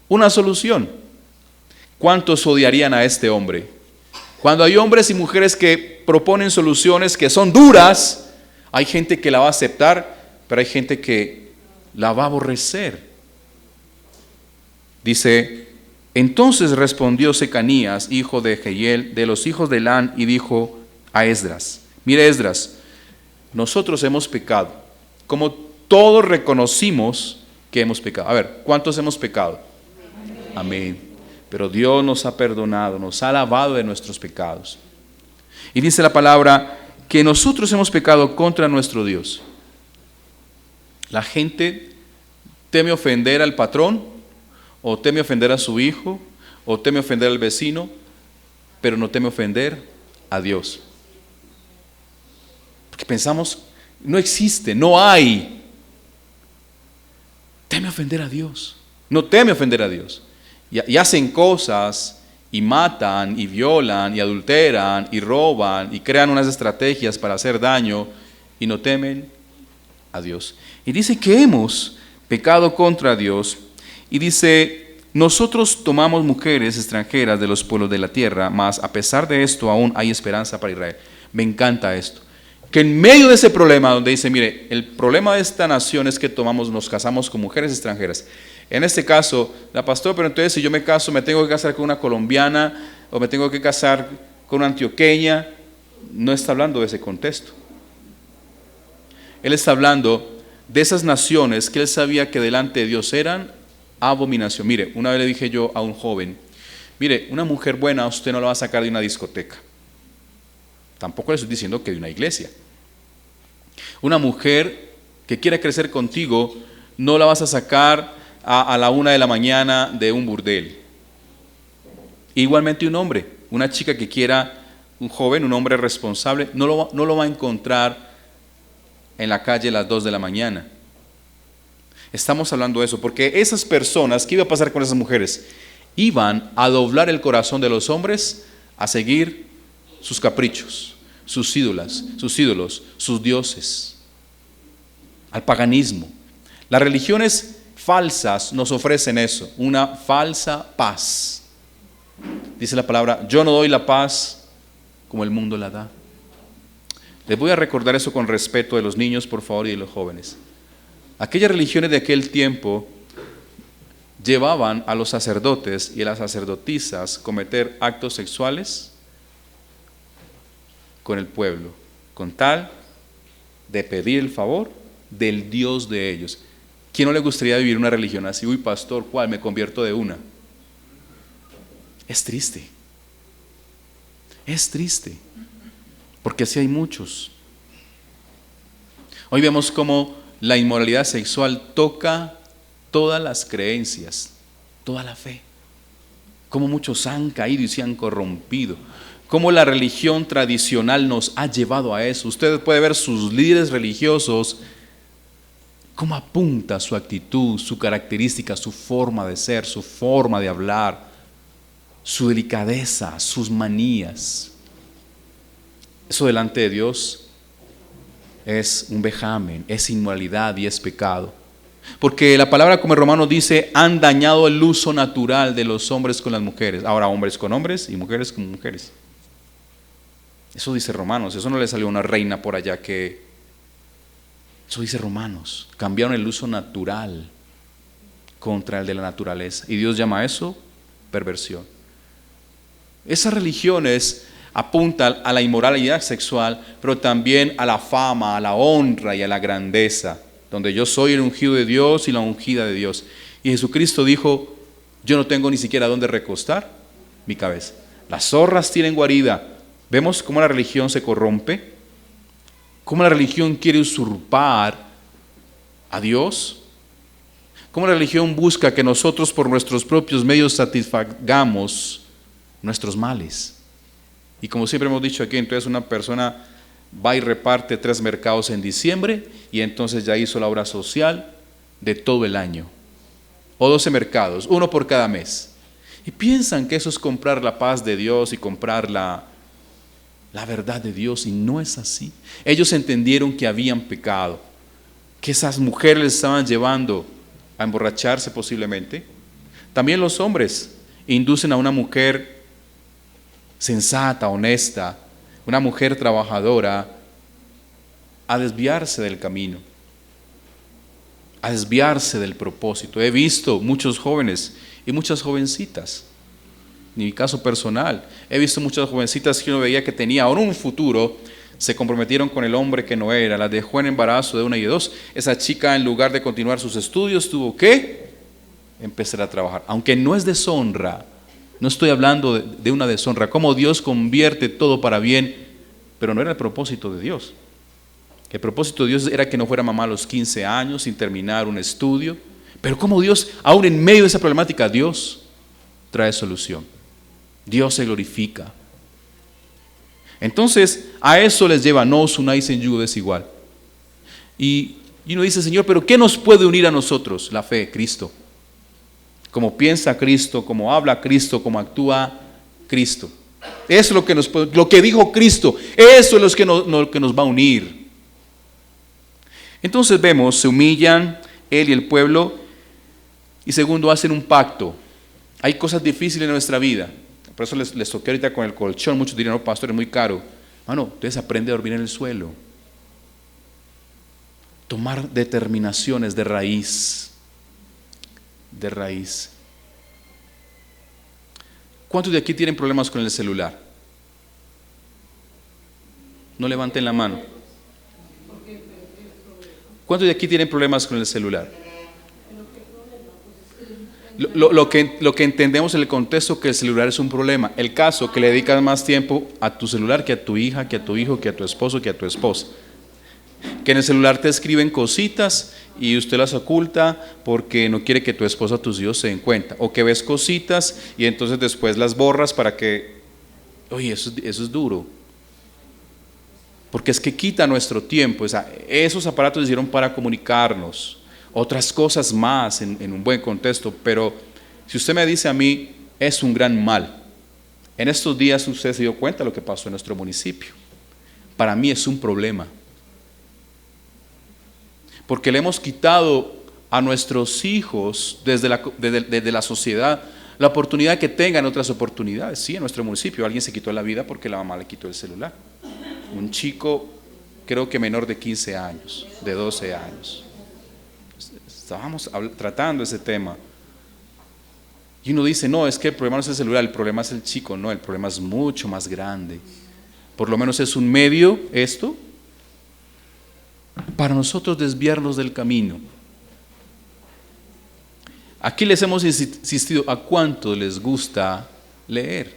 una solución. ¿Cuántos odiarían a este hombre? Cuando hay hombres y mujeres que proponen soluciones que son duras, hay gente que la va a aceptar, pero hay gente que la va a aborrecer. Dice: entonces respondió Secanías, hijo de Jehiel, de los hijos de Elán, y dijo a Esdras: mire, Esdras, nosotros hemos pecado, como todos reconocimos que hemos pecado. A ver, ¿cuántos hemos pecado? Amén. Pero Dios nos ha perdonado, nos ha lavado de nuestros pecados. Y dice la palabra que nosotros hemos pecado contra nuestro Dios. La gente teme ofender al patrón, o teme ofender a su hijo, o teme ofender al vecino, pero no teme ofender a Dios. Porque pensamos: no existe, no hay. Teme ofender a Dios. No teme ofender a Dios. Y hacen cosas, y matan, y violan, y adulteran, y roban, y crean unas estrategias para hacer daño, y no temen a Dios. Y dice que hemos pecado contra Dios. Y dice: nosotros tomamos mujeres extranjeras de los pueblos de la tierra, mas a pesar de esto aún hay esperanza para Israel. Me encanta esto. Que en medio de ese problema donde dice: mire, el problema de esta nación es que nos casamos con mujeres extranjeras. En este caso, la pastora: pero entonces si yo me caso, me tengo que casar con una colombiana o me tengo que casar con una antioqueña. No está hablando de ese contexto. Él está hablando de esas naciones que él sabía que delante de Dios eran abominación. Mire, una vez le dije yo a un joven: mire, una mujer buena usted no la va a sacar de una discoteca. Tampoco le estoy diciendo que de una iglesia. Una mujer que quiera crecer contigo no la vas a sacar a la 1 de la mañana de un burdel. Igualmente un hombre, una chica que quiera un joven, un hombre responsable, no lo va a encontrar en la calle a las 2 de la mañana. Estamos hablando de eso, porque esas personas, ¿qué iba a pasar con esas mujeres? Iban a doblar el corazón de los hombres a seguir sus caprichos, sus ídolos, sus dioses, al paganismo. Las religiones falsas nos ofrecen eso, una falsa paz. Dice la palabra, yo no doy la paz como el mundo la da. Les voy a recordar eso con respeto de los niños, por favor, y de los jóvenes. Aquellas religiones de aquel tiempo llevaban a los sacerdotes y a las sacerdotisas a cometer actos sexuales con el pueblo, con tal de pedir el favor del Dios de ellos. ¿Quién no le gustaría vivir una religión así? Uy, pastor, ¿cuál? Me convierto de una. Es triste. Es triste. Porque así hay muchos. Hoy vemos cómo la inmoralidad sexual toca todas las creencias, toda la fe. Cómo muchos han caído y se han corrompido. Cómo la religión tradicional nos ha llevado a eso. Usted puede ver sus líderes religiosos, cómo apunta su actitud, su característica, su forma de ser, su forma de hablar, su delicadeza, sus manías. Eso delante de Dios es un vejamen, es inmoralidad y es pecado. Porque la palabra, como el Romano dice, han dañado el uso natural de los hombres con las mujeres. Ahora hombres con hombres y mujeres con mujeres. Eso dice Romanos, eso no le salió a una reina por allá que... Eso dice Romanos, cambiaron el uso natural contra el de la naturaleza. Y Dios llama a eso perversión. Esas religiones apuntan a la inmoralidad sexual, pero también a la fama, a la honra y a la grandeza, donde yo soy el ungido de Dios y la ungida de Dios. Y Jesucristo dijo, yo no tengo ni siquiera dónde recostar mi cabeza. Las zorras tienen guarida. ¿Vemos cómo la religión se corrompe? ¿Cómo la religión quiere usurpar a Dios? ¿Cómo la religión busca que nosotros por nuestros propios medios satisfagamos nuestros males? Y como siempre hemos dicho aquí, entonces una persona va y reparte 3 mercados en diciembre y entonces ya hizo la obra social de todo el año. O 12 mercados, uno por cada mes. Y piensan que eso es comprar la paz de Dios y comprar la verdad de Dios, y no es así. Ellos entendieron que habían pecado, que esas mujeres les estaban llevando a emborracharse posiblemente. También los hombres inducen a una mujer sensata, honesta, una mujer trabajadora, a desviarse del camino, a desviarse del propósito. He visto muchos jóvenes y muchas jovencitas, en mi caso personal, he visto muchas jovencitas que uno veía que tenía ahora un futuro, se comprometieron con el hombre que no era, las dejó en embarazo de 1 y de 2. Esa chica, en lugar de continuar sus estudios, tuvo que empezar a trabajar, aunque no es deshonra. No estoy hablando de una deshonra, cómo Dios convierte todo para bien, pero no era el propósito de Dios. El propósito de Dios era que no fuera mamá a los 15 años sin terminar un estudio, pero cómo Dios, aún en medio de esa problemática, Dios trae solución. Dios se glorifica. Entonces, a eso les lleva, no os unáis en yugo desigual. Y uno dice, Señor, ¿pero qué nos puede unir a nosotros? La fe, Cristo. Como piensa Cristo, como habla Cristo, como actúa Cristo. Eso es lo que dijo Cristo, eso es lo que nos va a unir. Entonces vemos, se humillan él y el pueblo, y segundo, hacen un pacto. Hay cosas difíciles en nuestra vida, por eso les toqué ahorita con el colchón. Muchos dirán, no, pastor, es muy caro. Bueno, entonces aprende a dormir en el suelo. Tomar determinaciones de raíz. De raíz. ¿Cuántos de aquí tienen problemas con el celular? No levanten la mano. ¿Cuántos de aquí tienen problemas con el celular? Lo que entendemos en el contexto que el celular es un problema. El caso que le dedicas más tiempo a tu celular que a tu hija, que a tu hijo, que a tu esposo, que a tu esposa. Que en el celular te escriben cositas y usted las oculta porque no quiere que tu esposa o tus hijos se den cuenta. O que ves cositas y entonces después las borras para que Oye, eso es duro. Porque es que quita nuestro tiempo. O sea, esos aparatos se hicieron para comunicarnos. Otras cosas más en un buen contexto. Pero si usted me dice a mí, es un gran mal. En estos días usted se dio cuenta de lo que pasó en nuestro municipio. Para mí es un problema. Porque le hemos quitado a nuestros hijos desde la sociedad la oportunidad que tengan otras oportunidades. Sí, en nuestro municipio alguien se quitó la vida porque la mamá le quitó el celular. Un chico, creo que menor de 15 años, de 12 años. Estábamos tratando ese tema. Y uno dice, no, es que el problema no es el celular, el problema es el chico. No, el problema es mucho más grande. Por lo menos es un medio, esto, para nosotros desviarnos del camino. Aquí les hemos insistido, ¿a cuánto les gusta leer?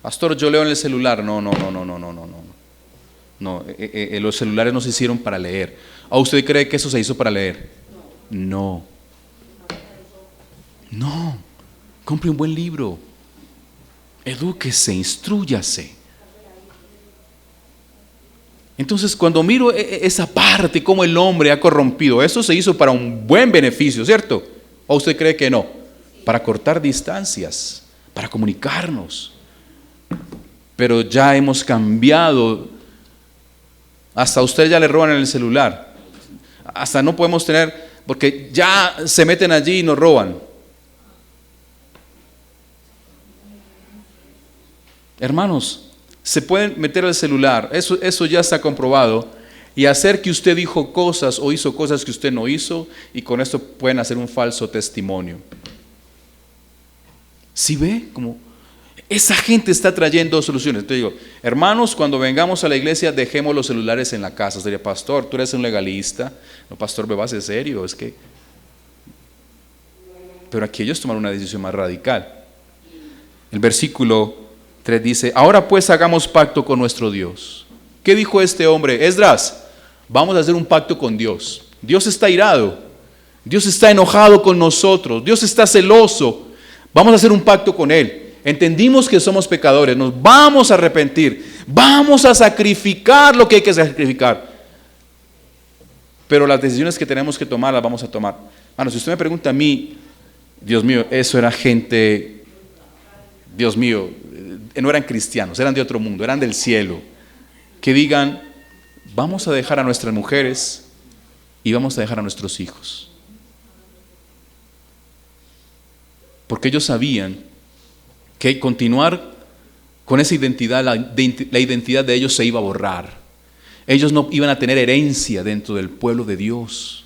Pastor, yo leo en el celular. No. No, los celulares no se hicieron para leer. ¿O usted cree que eso se hizo para leer? No. Compre un buen libro. Edúquese, instrúyase. Entonces, cuando miro esa parte, cómo el hombre ha corrompido, eso se hizo para un buen beneficio, ¿cierto? ¿O usted cree que no? Para cortar distancias, para comunicarnos. Pero ya hemos cambiado. Hasta a usted ya le roban en el celular. Hasta no podemos tener, porque ya se meten allí y nos roban. Hermanos, se pueden meter al celular, eso ya está comprobado, y hacer que usted dijo cosas o hizo cosas que usted no hizo, y con esto pueden hacer un falso testimonio. ¿Sí ve? Como esa gente está trayendo soluciones. Te digo, hermanos, cuando vengamos a la iglesia, dejemos los celulares en la casa. Sería, pastor, tú eres un legalista. No, pastor, me vas en serio, es que... Pero aquí ellos tomaron una decisión más radical. El versículo 3 dice, ahora pues hagamos pacto con nuestro Dios. ¿Qué dijo este hombre? Esdras, vamos a hacer un pacto con Dios. Dios está irado, Dios está enojado con nosotros, Dios está celoso. Vamos a hacer un pacto con Él. Entendimos que somos pecadores, nos vamos a arrepentir, vamos a sacrificar lo que hay que sacrificar. Pero las decisiones que tenemos que tomar las vamos a tomar. Bueno, si usted me pregunta a mí, Dios mío, eso era gente, Dios mío, no eran cristianos, eran de otro mundo, eran del cielo, que digan, vamos a dejar a nuestras mujeres y vamos a dejar a nuestros hijos. Porque ellos sabían que continuar con esa identidad, la identidad de ellos se iba a borrar. Ellos no iban a tener herencia dentro del pueblo de Dios,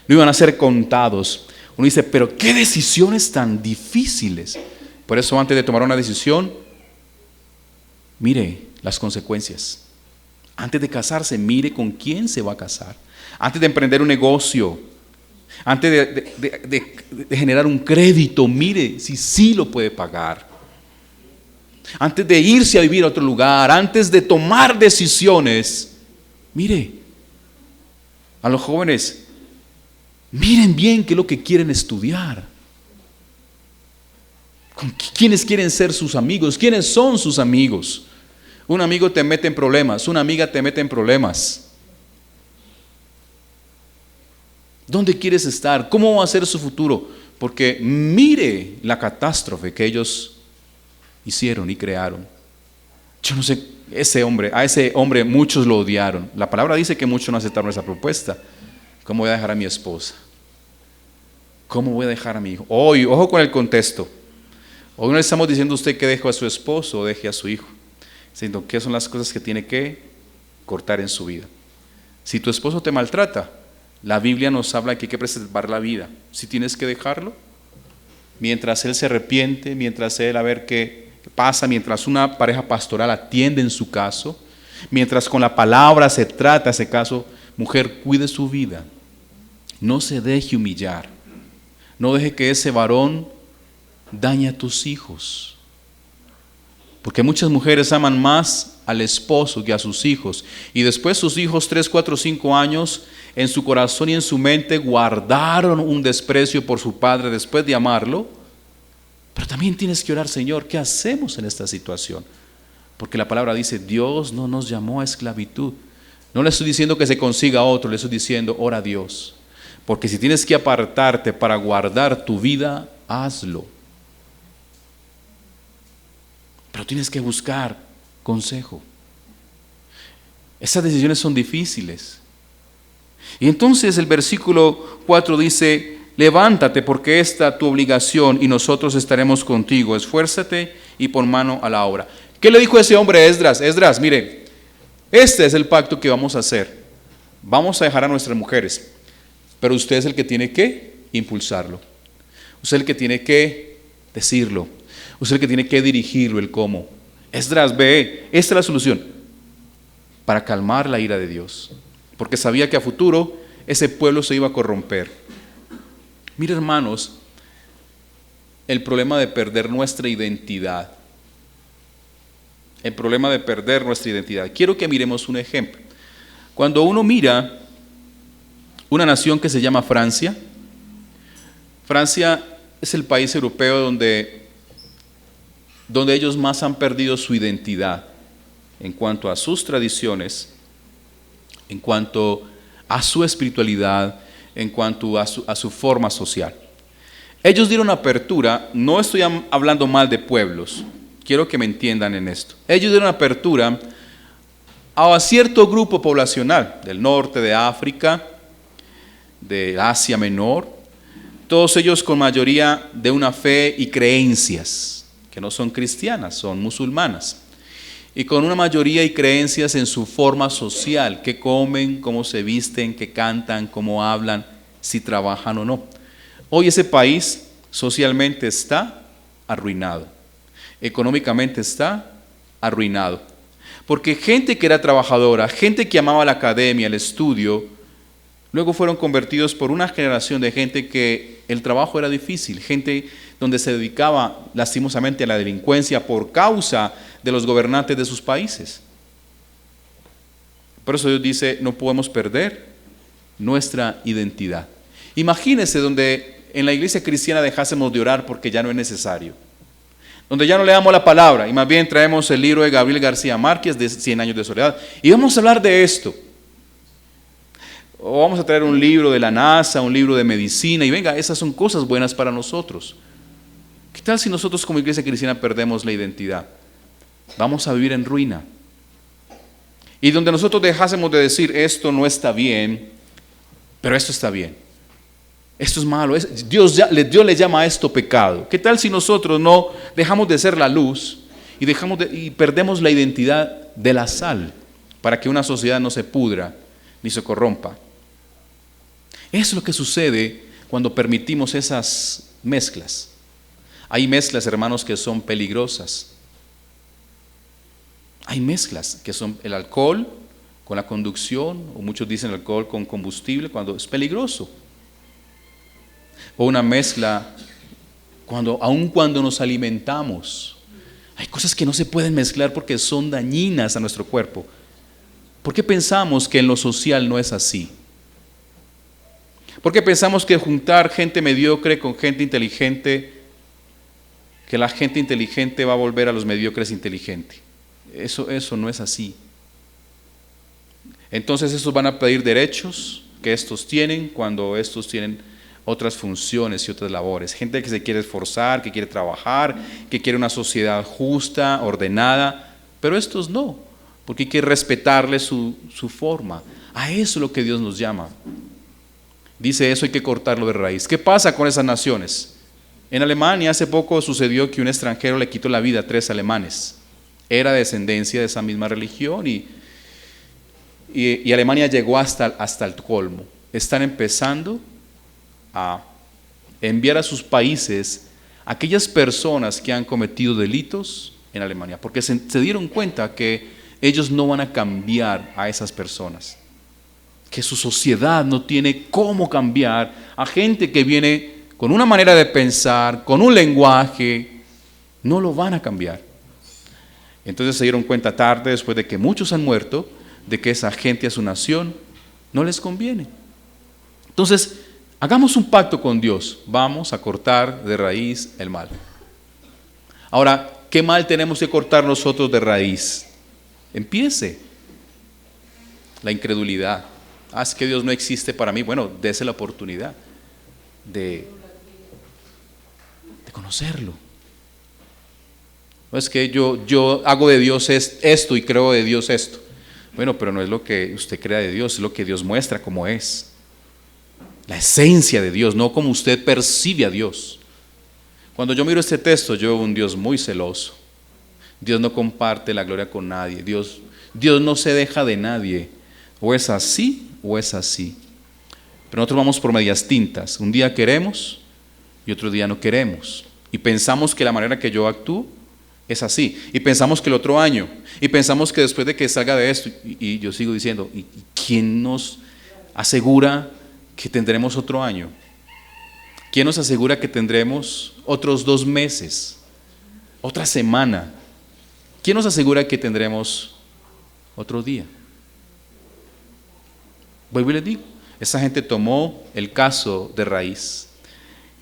no iban a ser contados. Uno dice, pero qué decisiones tan difíciles. Por eso antes de tomar una decisión, mire las consecuencias. Antes de casarse, mire con quién se va a casar. Antes de emprender un negocio, antes de generar un crédito, mire si sí lo puede pagar. Antes de irse a vivir a otro lugar, antes de tomar decisiones, mire, a los jóvenes, miren bien qué es lo que quieren estudiar. ¿Quiénes quieren ser sus amigos? ¿Quiénes son sus amigos? Un amigo te mete en problemas, una amiga te mete en problemas. ¿Dónde quieres estar? ¿Cómo va a ser su futuro? Porque mire la catástrofe que ellos hicieron y crearon. Yo no sé, a ese hombre muchos lo odiaron. La palabra dice que muchos no aceptaron esa propuesta. ¿Cómo voy a dejar a mi esposa? ¿Cómo voy a dejar a mi hijo? Hoy, ojo con el contexto. Hoy no le estamos diciendo a usted que deje a su esposo o deje a su hijo, sino qué son las cosas que tiene que cortar en su vida. Si tu esposo te maltrata, la Biblia nos habla que hay que preservar la vida. Si tienes que dejarlo, mientras él se arrepiente, mientras él a ver qué pasa, mientras una pareja pastoral atiende en su caso, mientras con la palabra se trata ese caso, mujer, cuide su vida. No se deje humillar. No deje que ese varón dañe a tus hijos. Porque muchas mujeres aman más al esposo que a sus hijos. Y después sus hijos, 3, 4, 5 años, en su corazón y en su mente guardaron un desprecio por su padre después de amarlo. Pero también tienes que orar, Señor, ¿qué hacemos en esta situación? Porque la palabra dice, Dios no nos llamó a esclavitud. No le estoy diciendo que se consiga otro, le estoy diciendo, ora a Dios. Porque si tienes que apartarte para guardar tu vida, hazlo. Pero tienes que buscar consejo. Esas decisiones son difíciles. Y entonces el versículo 4 dice, levántate porque esta tu obligación y nosotros estaremos contigo. Esfuérzate y pon mano a la obra. ¿Qué le dijo ese hombre a Esdras? Esdras, mire, este es el pacto que vamos a hacer. Vamos a dejar a nuestras mujeres, pero usted es el que tiene que impulsarlo. Usted es el que tiene que decirlo. Usted es el que tiene que dirigirlo, el cómo. Esdras, ve, esta es la solución para calmar la ira de Dios. Porque sabía que a futuro ese pueblo se iba a corromper. Mire, hermanos, el problema de perder nuestra identidad. El problema de perder nuestra identidad. Quiero que miremos un ejemplo. Cuando uno mira una nación que se llama Francia, Francia es el país europeo donde ellos más han perdido su identidad en cuanto a sus tradiciones, en cuanto a su espiritualidad, en cuanto a su forma social. Ellos dieron apertura, no estoy hablando mal de pueblos, quiero que me entiendan en esto. Ellos dieron apertura a cierto grupo poblacional del norte de África, de Asia Menor, todos ellos con mayoría de una fe y creencias que no son cristianas, son musulmanas, y con una mayoría y creencias en su forma social, qué comen, cómo se visten, qué cantan, cómo hablan, si trabajan o no. Hoy ese país socialmente está arruinado, económicamente está arruinado, porque gente que era trabajadora, gente que amaba la academia, el estudio, luego fueron convertidos por una generación de gente que el trabajo era difícil, gente donde se dedicaba lastimosamente a la delincuencia por causa de los gobernantes de sus países. Por eso Dios dice, no podemos perder nuestra identidad. Imagínense donde en la iglesia cristiana dejásemos de orar porque ya no es necesario. Donde ya no leamos la palabra y más bien traemos el libro de Gabriel García Márquez de 100 años de soledad y vamos a hablar de esto. O vamos a traer un libro de la NASA, un libro de medicina y venga, esas son cosas buenas para nosotros. ¿Qué tal si nosotros como iglesia cristiana perdemos la identidad? Vamos a vivir en ruina. Y donde nosotros dejásemos de decir esto no está bien, pero esto está bien. Esto es malo. Dios le llama a esto pecado. ¿Qué tal si nosotros no dejamos de ser la luz y perdemos la identidad de la sal para que una sociedad no se pudra ni se corrompa? Eso es lo que sucede cuando permitimos esas mezclas. Hay mezclas, hermanos, que son peligrosas. Hay mezclas que son el alcohol con la conducción, o muchos dicen alcohol con combustible, cuando es peligroso. O una mezcla aun cuando nos alimentamos. Hay cosas que no se pueden mezclar porque son dañinas a nuestro cuerpo. ¿Por qué pensamos que en lo social no es así? ¿Por qué pensamos que juntar gente mediocre con gente inteligente, que la gente inteligente va a volver a los mediocres inteligentes? Eso no es así. Entonces estos van a pedir derechos que estos tienen cuando estos tienen otras funciones y otras labores. Gente que se quiere esforzar, que quiere trabajar, que quiere una sociedad justa, ordenada, pero estos no, porque hay que respetarle su forma. A eso es lo que Dios nos llama. Dice eso hay que cortarlo de raíz. ¿Qué pasa con esas naciones? En Alemania hace poco sucedió que un extranjero le quitó la vida a 3 alemanes. Era descendencia de esa misma religión y Alemania llegó hasta el colmo. Están empezando a enviar a sus países a aquellas personas que han cometido delitos en Alemania, porque se dieron cuenta que ellos no van a cambiar a esas personas, que su sociedad no tiene cómo cambiar a gente que viene con una manera de pensar, con un lenguaje, no lo van a cambiar. Entonces se dieron cuenta tarde, después de que muchos han muerto, de que esa gente a su nación no les conviene. Entonces, hagamos un pacto con Dios, vamos a cortar de raíz el mal. Ahora, ¿Qué mal tenemos que cortar nosotros de raíz? Empiece. La incredulidad. Es que Dios no existe para mí. Bueno, dése la oportunidad de conocerlo. No es que yo hago de Dios esto y creo de Dios esto. Bueno, pero no es lo que usted crea de Dios, es lo que Dios muestra como es. La esencia de Dios, no como usted percibe a Dios. Cuando yo miro este texto, yo veo un Dios muy celoso. Dios no comparte la gloria con nadie. Dios no se deja de nadie. O es así o es así. Pero nosotros vamos por medias tintas. Un día queremos y otro día no queremos. Y pensamos que la manera que yo actúo es así. Y pensamos que el otro año. Y pensamos que después de que salga de esto. Y yo sigo diciendo, ¿y quién nos asegura que tendremos otro año? ¿Quién nos asegura que tendremos otros 2 meses? ¿Otra semana? ¿Quién nos asegura que tendremos otro día? Vuelvo y les digo, esa gente tomó el caso de raíz.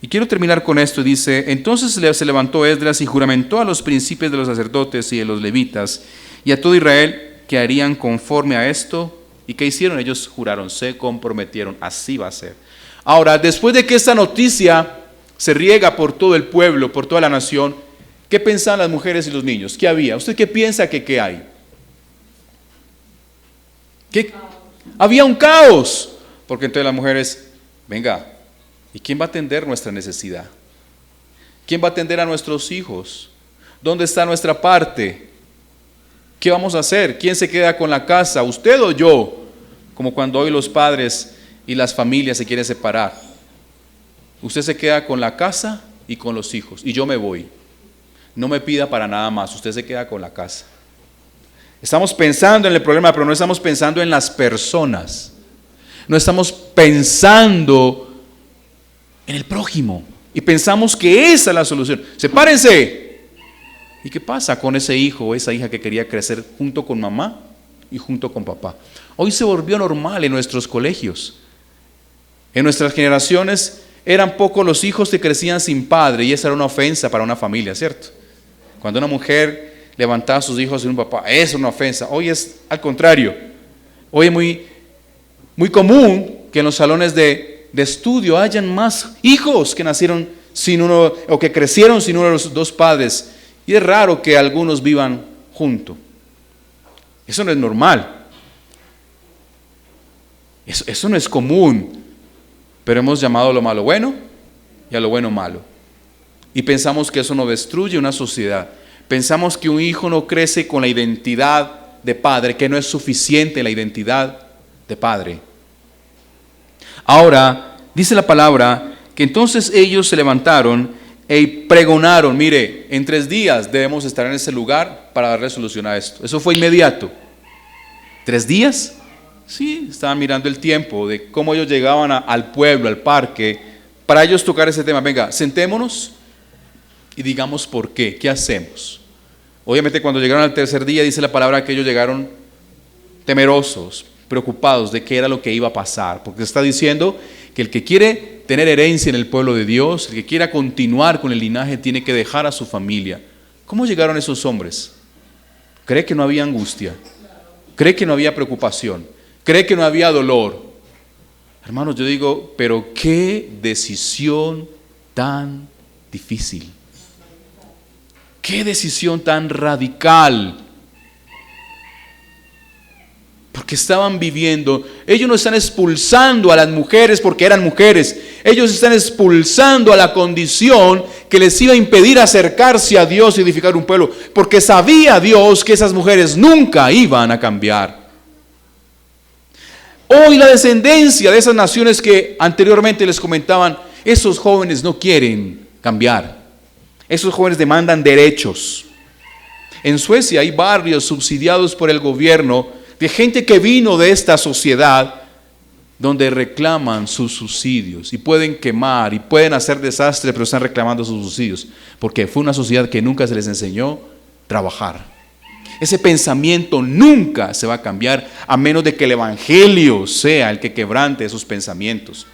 Y quiero terminar con esto. Dice, entonces se levantó Esdras y juramentó a los príncipes de los sacerdotes y de los levitas y a todo Israel que harían conforme a esto. ¿Y qué hicieron? Ellos juraron, se comprometieron, así va a ser. Ahora, después de que esta noticia se riega por todo el pueblo, por toda la nación, ¿qué pensaban las mujeres y los niños? ¿Qué había? ¿Usted qué piensa que qué hay? ¿Qué? Había un caos, porque entonces las mujeres, venga, ¿y quién va a atender nuestra necesidad? ¿Quién va a atender a nuestros hijos? ¿Dónde está nuestra parte? ¿Qué vamos a hacer? ¿Quién se queda con la casa? ¿Usted o yo? Como cuando hoy los padres y las familias se quieren separar. Usted se queda con la casa y con los hijos, y yo me voy. No me pida para nada más, usted se queda con la casa. Estamos pensando en el problema, pero no estamos pensando en las personas. No estamos pensando en el prójimo. Y pensamos que esa es la solución. ¡Sepárense! ¿Y qué pasa con ese hijo o esa hija que quería crecer junto con mamá y junto con papá? Hoy se volvió normal en nuestros colegios. En nuestras generaciones eran pocos los hijos que crecían sin padre, y esa era una ofensa para una familia, ¿cierto? Cuando una mujer levantaba a sus hijos sin un papá, eso es una ofensa. Hoy es al contrario. Hoy es muy común que en los salones de estudio hayan más hijos que nacieron sin uno o que crecieron sin uno de los 2 padres. Y es raro que algunos vivan juntos. Eso no es normal. Eso no es común. Pero hemos llamado a lo malo bueno y a lo bueno malo. Y pensamos que eso no destruye una sociedad. Pensamos que un hijo no crece con la identidad de padre, que no es suficiente la identidad de padre. Ahora, dice la palabra que entonces ellos se levantaron e pregonaron, mire, en 3 días debemos estar en ese lugar para darle solución a esto. Eso fue inmediato. ¿3 días? Sí, estaban mirando el tiempo de cómo ellos llegaban al pueblo, al parque, para ellos tocar ese tema. Venga, sentémonos y digamos por qué, ¿qué hacemos? Obviamente cuando llegaron al 3er día dice la palabra que ellos llegaron temerosos, preocupados de qué era lo que iba a pasar, porque está diciendo que el que quiere tener herencia en el pueblo de Dios, el que quiera continuar con el linaje, tiene que dejar a su familia. ¿Cómo llegaron esos hombres? ¿Cree que no había angustia? ¿Cree que no había preocupación? ¿Cree que no había dolor? Hermanos, yo digo, pero qué decisión tan difícil. Qué decisión tan radical. Porque estaban viviendo, ellos no están expulsando a las mujeres porque eran mujeres, ellos están expulsando a la condición que les iba a impedir acercarse a Dios y edificar un pueblo, porque sabía Dios que esas mujeres nunca iban a cambiar. Hoy la descendencia de esas naciones que anteriormente les comentaban, esos jóvenes no quieren cambiar, esos jóvenes demandan derechos. En Suecia hay barrios subsidiados por el gobierno de gente que vino de esta sociedad donde reclaman sus subsidios y pueden quemar y pueden hacer desastre, pero están reclamando sus subsidios porque fue una sociedad que nunca se les enseñó a trabajar. Ese pensamiento nunca se va a cambiar a menos de que el evangelio sea el que quebrante esos pensamientos.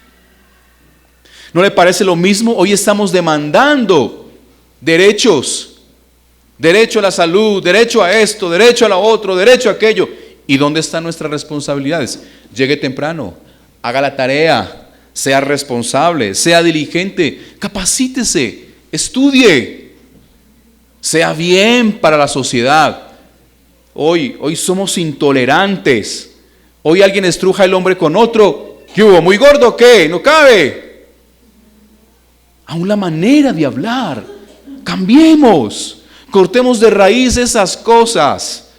¿No le parece lo mismo? Hoy estamos demandando derechos. derecho a la salud, derecho a esto, derecho a lo otro, derecho a aquello. ¿Y dónde están nuestras responsabilidades? Llegue temprano, haga la tarea, sea responsable, sea diligente, capacítese, estudie, sea bien para la sociedad. Hoy somos intolerantes. Hoy alguien estruja el hombre con otro. ¿Qué hubo? ¿Muy gordo o qué? No cabe. Aún la manera de hablar. Cambiemos. Cortemos de raíz esas cosas.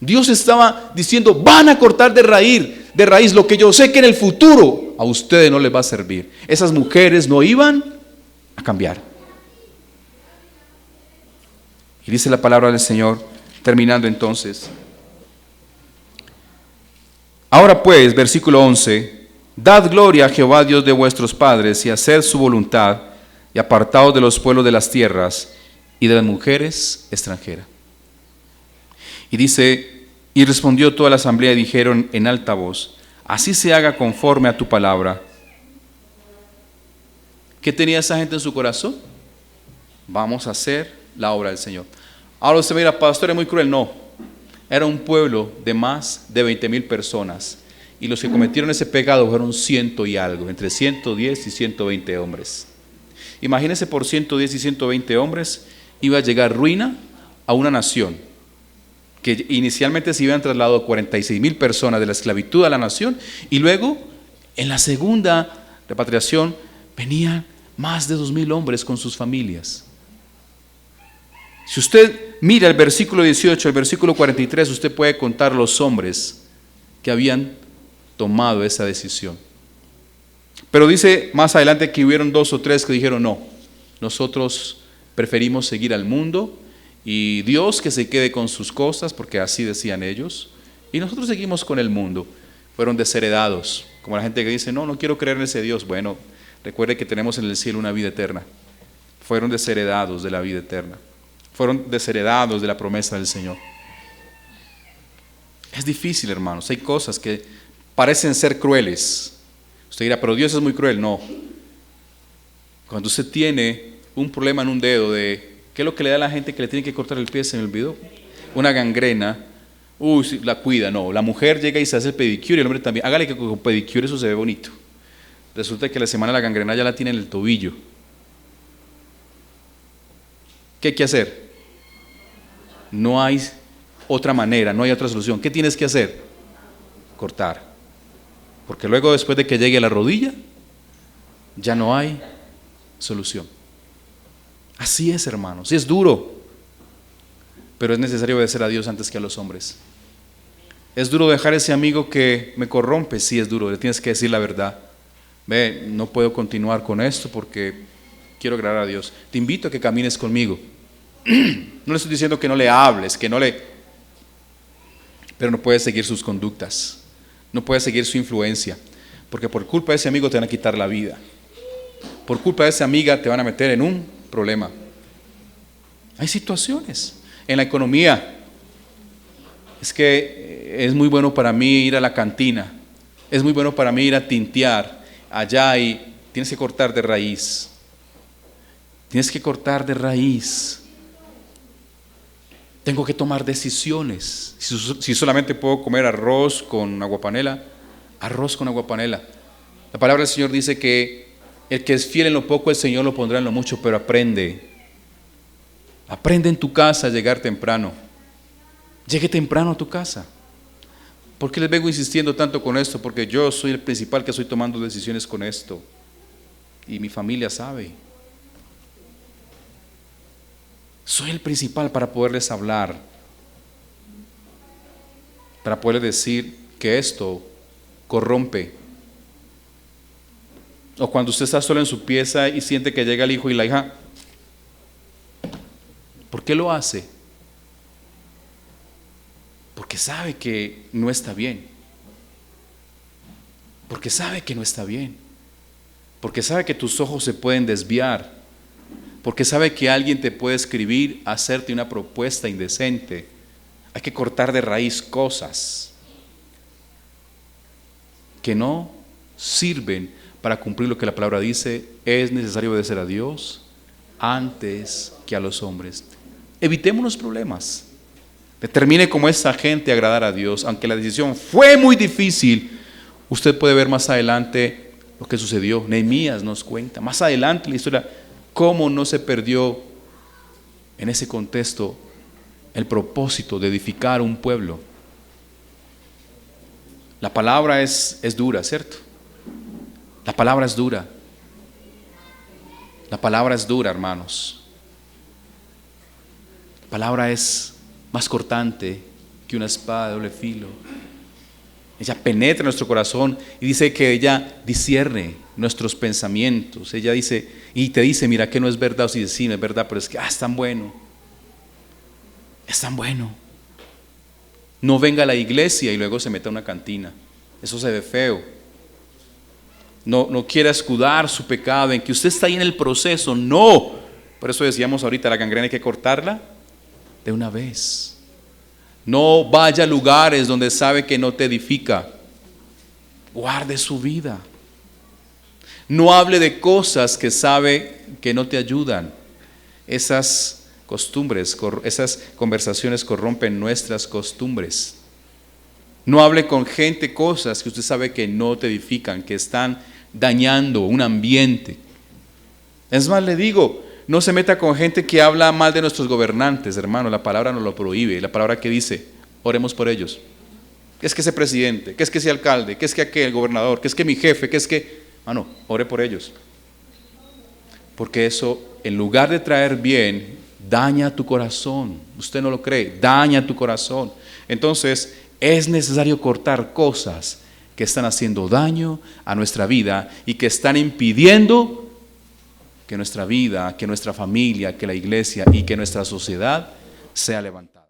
Dios estaba diciendo, van a cortar de raíz lo que yo sé que en el futuro a ustedes no les va a servir. Esas mujeres no iban a cambiar. Y dice la palabra del Señor, terminando entonces. Ahora pues, versículo 11, dad gloria a Jehová Dios de vuestros padres y haced su voluntad y apartaos de los pueblos de las tierras y de las mujeres extranjeras. Y dice, y respondió toda la asamblea y dijeron en alta voz, así se haga conforme a tu palabra. ¿Qué tenía esa gente en su corazón? Vamos a hacer la obra del Señor. Ahora usted mira, pastor, es muy cruel. No, era un pueblo de más de 20,000 personas. Y los que cometieron ese pecado fueron 100 y algo, entre 110 y 120 hombres. Imagínense, por 110 y 120 hombres iba a llegar ruina a una nación que inicialmente se habían trasladado 46,000 personas de la esclavitud a la nación, y luego en la segunda repatriación venían más de 2,000 hombres con sus familias. Si usted mira el versículo 18, el versículo 43, usted puede contar los hombres que habían tomado esa decisión. Pero dice más adelante que hubieron 2 o 3 que dijeron, no, nosotros preferimos seguir al mundo y Dios que se quede con sus cosas, porque así decían ellos, y nosotros seguimos con el mundo. Fueron desheredados, como la gente que dice, no quiero creer en ese Dios. Bueno, recuerde que tenemos en el cielo una vida eterna. Fueron desheredados de la vida eterna. Fueron desheredados de la promesa del Señor. Es difícil, hermanos. Hay cosas que parecen ser crueles. Usted dirá, pero Dios es muy cruel. No. Cuando usted tiene un problema en un dedo de, ¿qué es lo que le da a la gente que le tiene que cortar el pie? Se me olvidó. Una gangrena. Sí, la cuida. No, la mujer llega y se hace el pedicure y el hombre también. Hágale que con pedicure eso se ve bonito. Resulta que la semana la gangrena ya la tiene en el tobillo. ¿Qué hay que hacer? No hay otra manera, no hay otra solución. ¿Qué tienes que hacer? Cortar. Porque luego, después de que llegue a la rodilla, ya no hay solución. Así es, hermanos. Sí, es duro, pero es necesario obedecer a Dios antes que a los hombres. Es duro dejar ese amigo que me corrompe. Sí, es duro, le tienes que decir la verdad. Ve, no puedo continuar con esto porque quiero agradar a Dios. Te invito a que camines conmigo. No le estoy diciendo que no le hables, pero no puedes seguir sus conductas, no puedes seguir su influencia, porque por culpa de ese amigo te van a quitar la vida, por culpa de esa amiga te van a meter en un problema. Hay situaciones en la economía. Es que es muy bueno para mí ir a la cantina, es muy bueno para mí ir a tintear allá, y tienes que cortar de raíz. Tienes que cortar de raíz. Tengo que tomar decisiones. Si solamente puedo comer arroz con aguapanela, arroz con aguapanela. La palabra del Señor dice que el que es fiel en lo poco, el Señor lo pondrá en lo mucho. Pero aprende. Aprende en tu casa a llegar temprano. Llegue temprano a tu casa. ¿Por qué les vengo insistiendo tanto con esto? Porque yo soy el principal que estoy tomando decisiones con esto. Y mi familia sabe. Soy el principal para poderles hablar, para poderles decir que esto corrompe. O cuando usted está solo en su pieza y siente que llega el hijo y la hija, ¿por qué lo hace? Porque sabe que no está bien. Porque sabe que no está bien. Porque sabe que tus ojos se pueden desviar. Porque sabe que alguien te puede escribir, hacerte una propuesta indecente. Hay que cortar de raíz cosas que no sirven para cumplir lo que la palabra dice. Es necesario obedecer a Dios antes que a los hombres. Evitemos los problemas. Determine como esa gente agradar a Dios. Aunque la decisión fue muy difícil, usted puede ver más adelante lo que sucedió. Nehemías nos cuenta más adelante en la historia cómo no se perdió en ese contexto el propósito de edificar un pueblo. La palabra es dura, ¿cierto? La palabra es dura. La palabra es dura, hermanos. La palabra es más cortante que una espada de doble filo. Ella penetra en nuestro corazón y dice que ella discierne nuestros pensamientos. Ella dice y te dice, mira que no es verdad, o si sí, no es verdad, pero es que es tan bueno. Es tan bueno. No venga a la iglesia y luego se meta a una cantina. Eso se ve feo. No quiera escudar su pecado en que usted está ahí en el proceso. No. Por eso decíamos ahorita, la gangrena hay que cortarla de una vez. No vaya a lugares donde sabe que no te edifica. Guarde su vida. No hable de cosas que sabe que no te ayudan. Esas costumbres, esas conversaciones corrompen nuestras costumbres. No hable con gente cosas que usted sabe que no te edifican, que están dañando un ambiente. Es más, le digo, no se meta con gente que habla mal de nuestros gobernantes, hermano. La palabra nos lo prohíbe. La palabra que dice, oremos por ellos. ¿Qué es que ese presidente? ¿Qué es que ese alcalde? ¿Qué es que aquel gobernador? ¿Qué es que mi jefe? ¿Qué es que...? Ore por ellos. Porque eso, en lugar de traer bien, daña tu corazón. Usted no lo cree, daña tu corazón. Entonces, es necesario cortar cosas que están haciendo daño a nuestra vida y que están impidiendo que nuestra vida, que nuestra familia, que la iglesia y que nuestra sociedad sea levantada.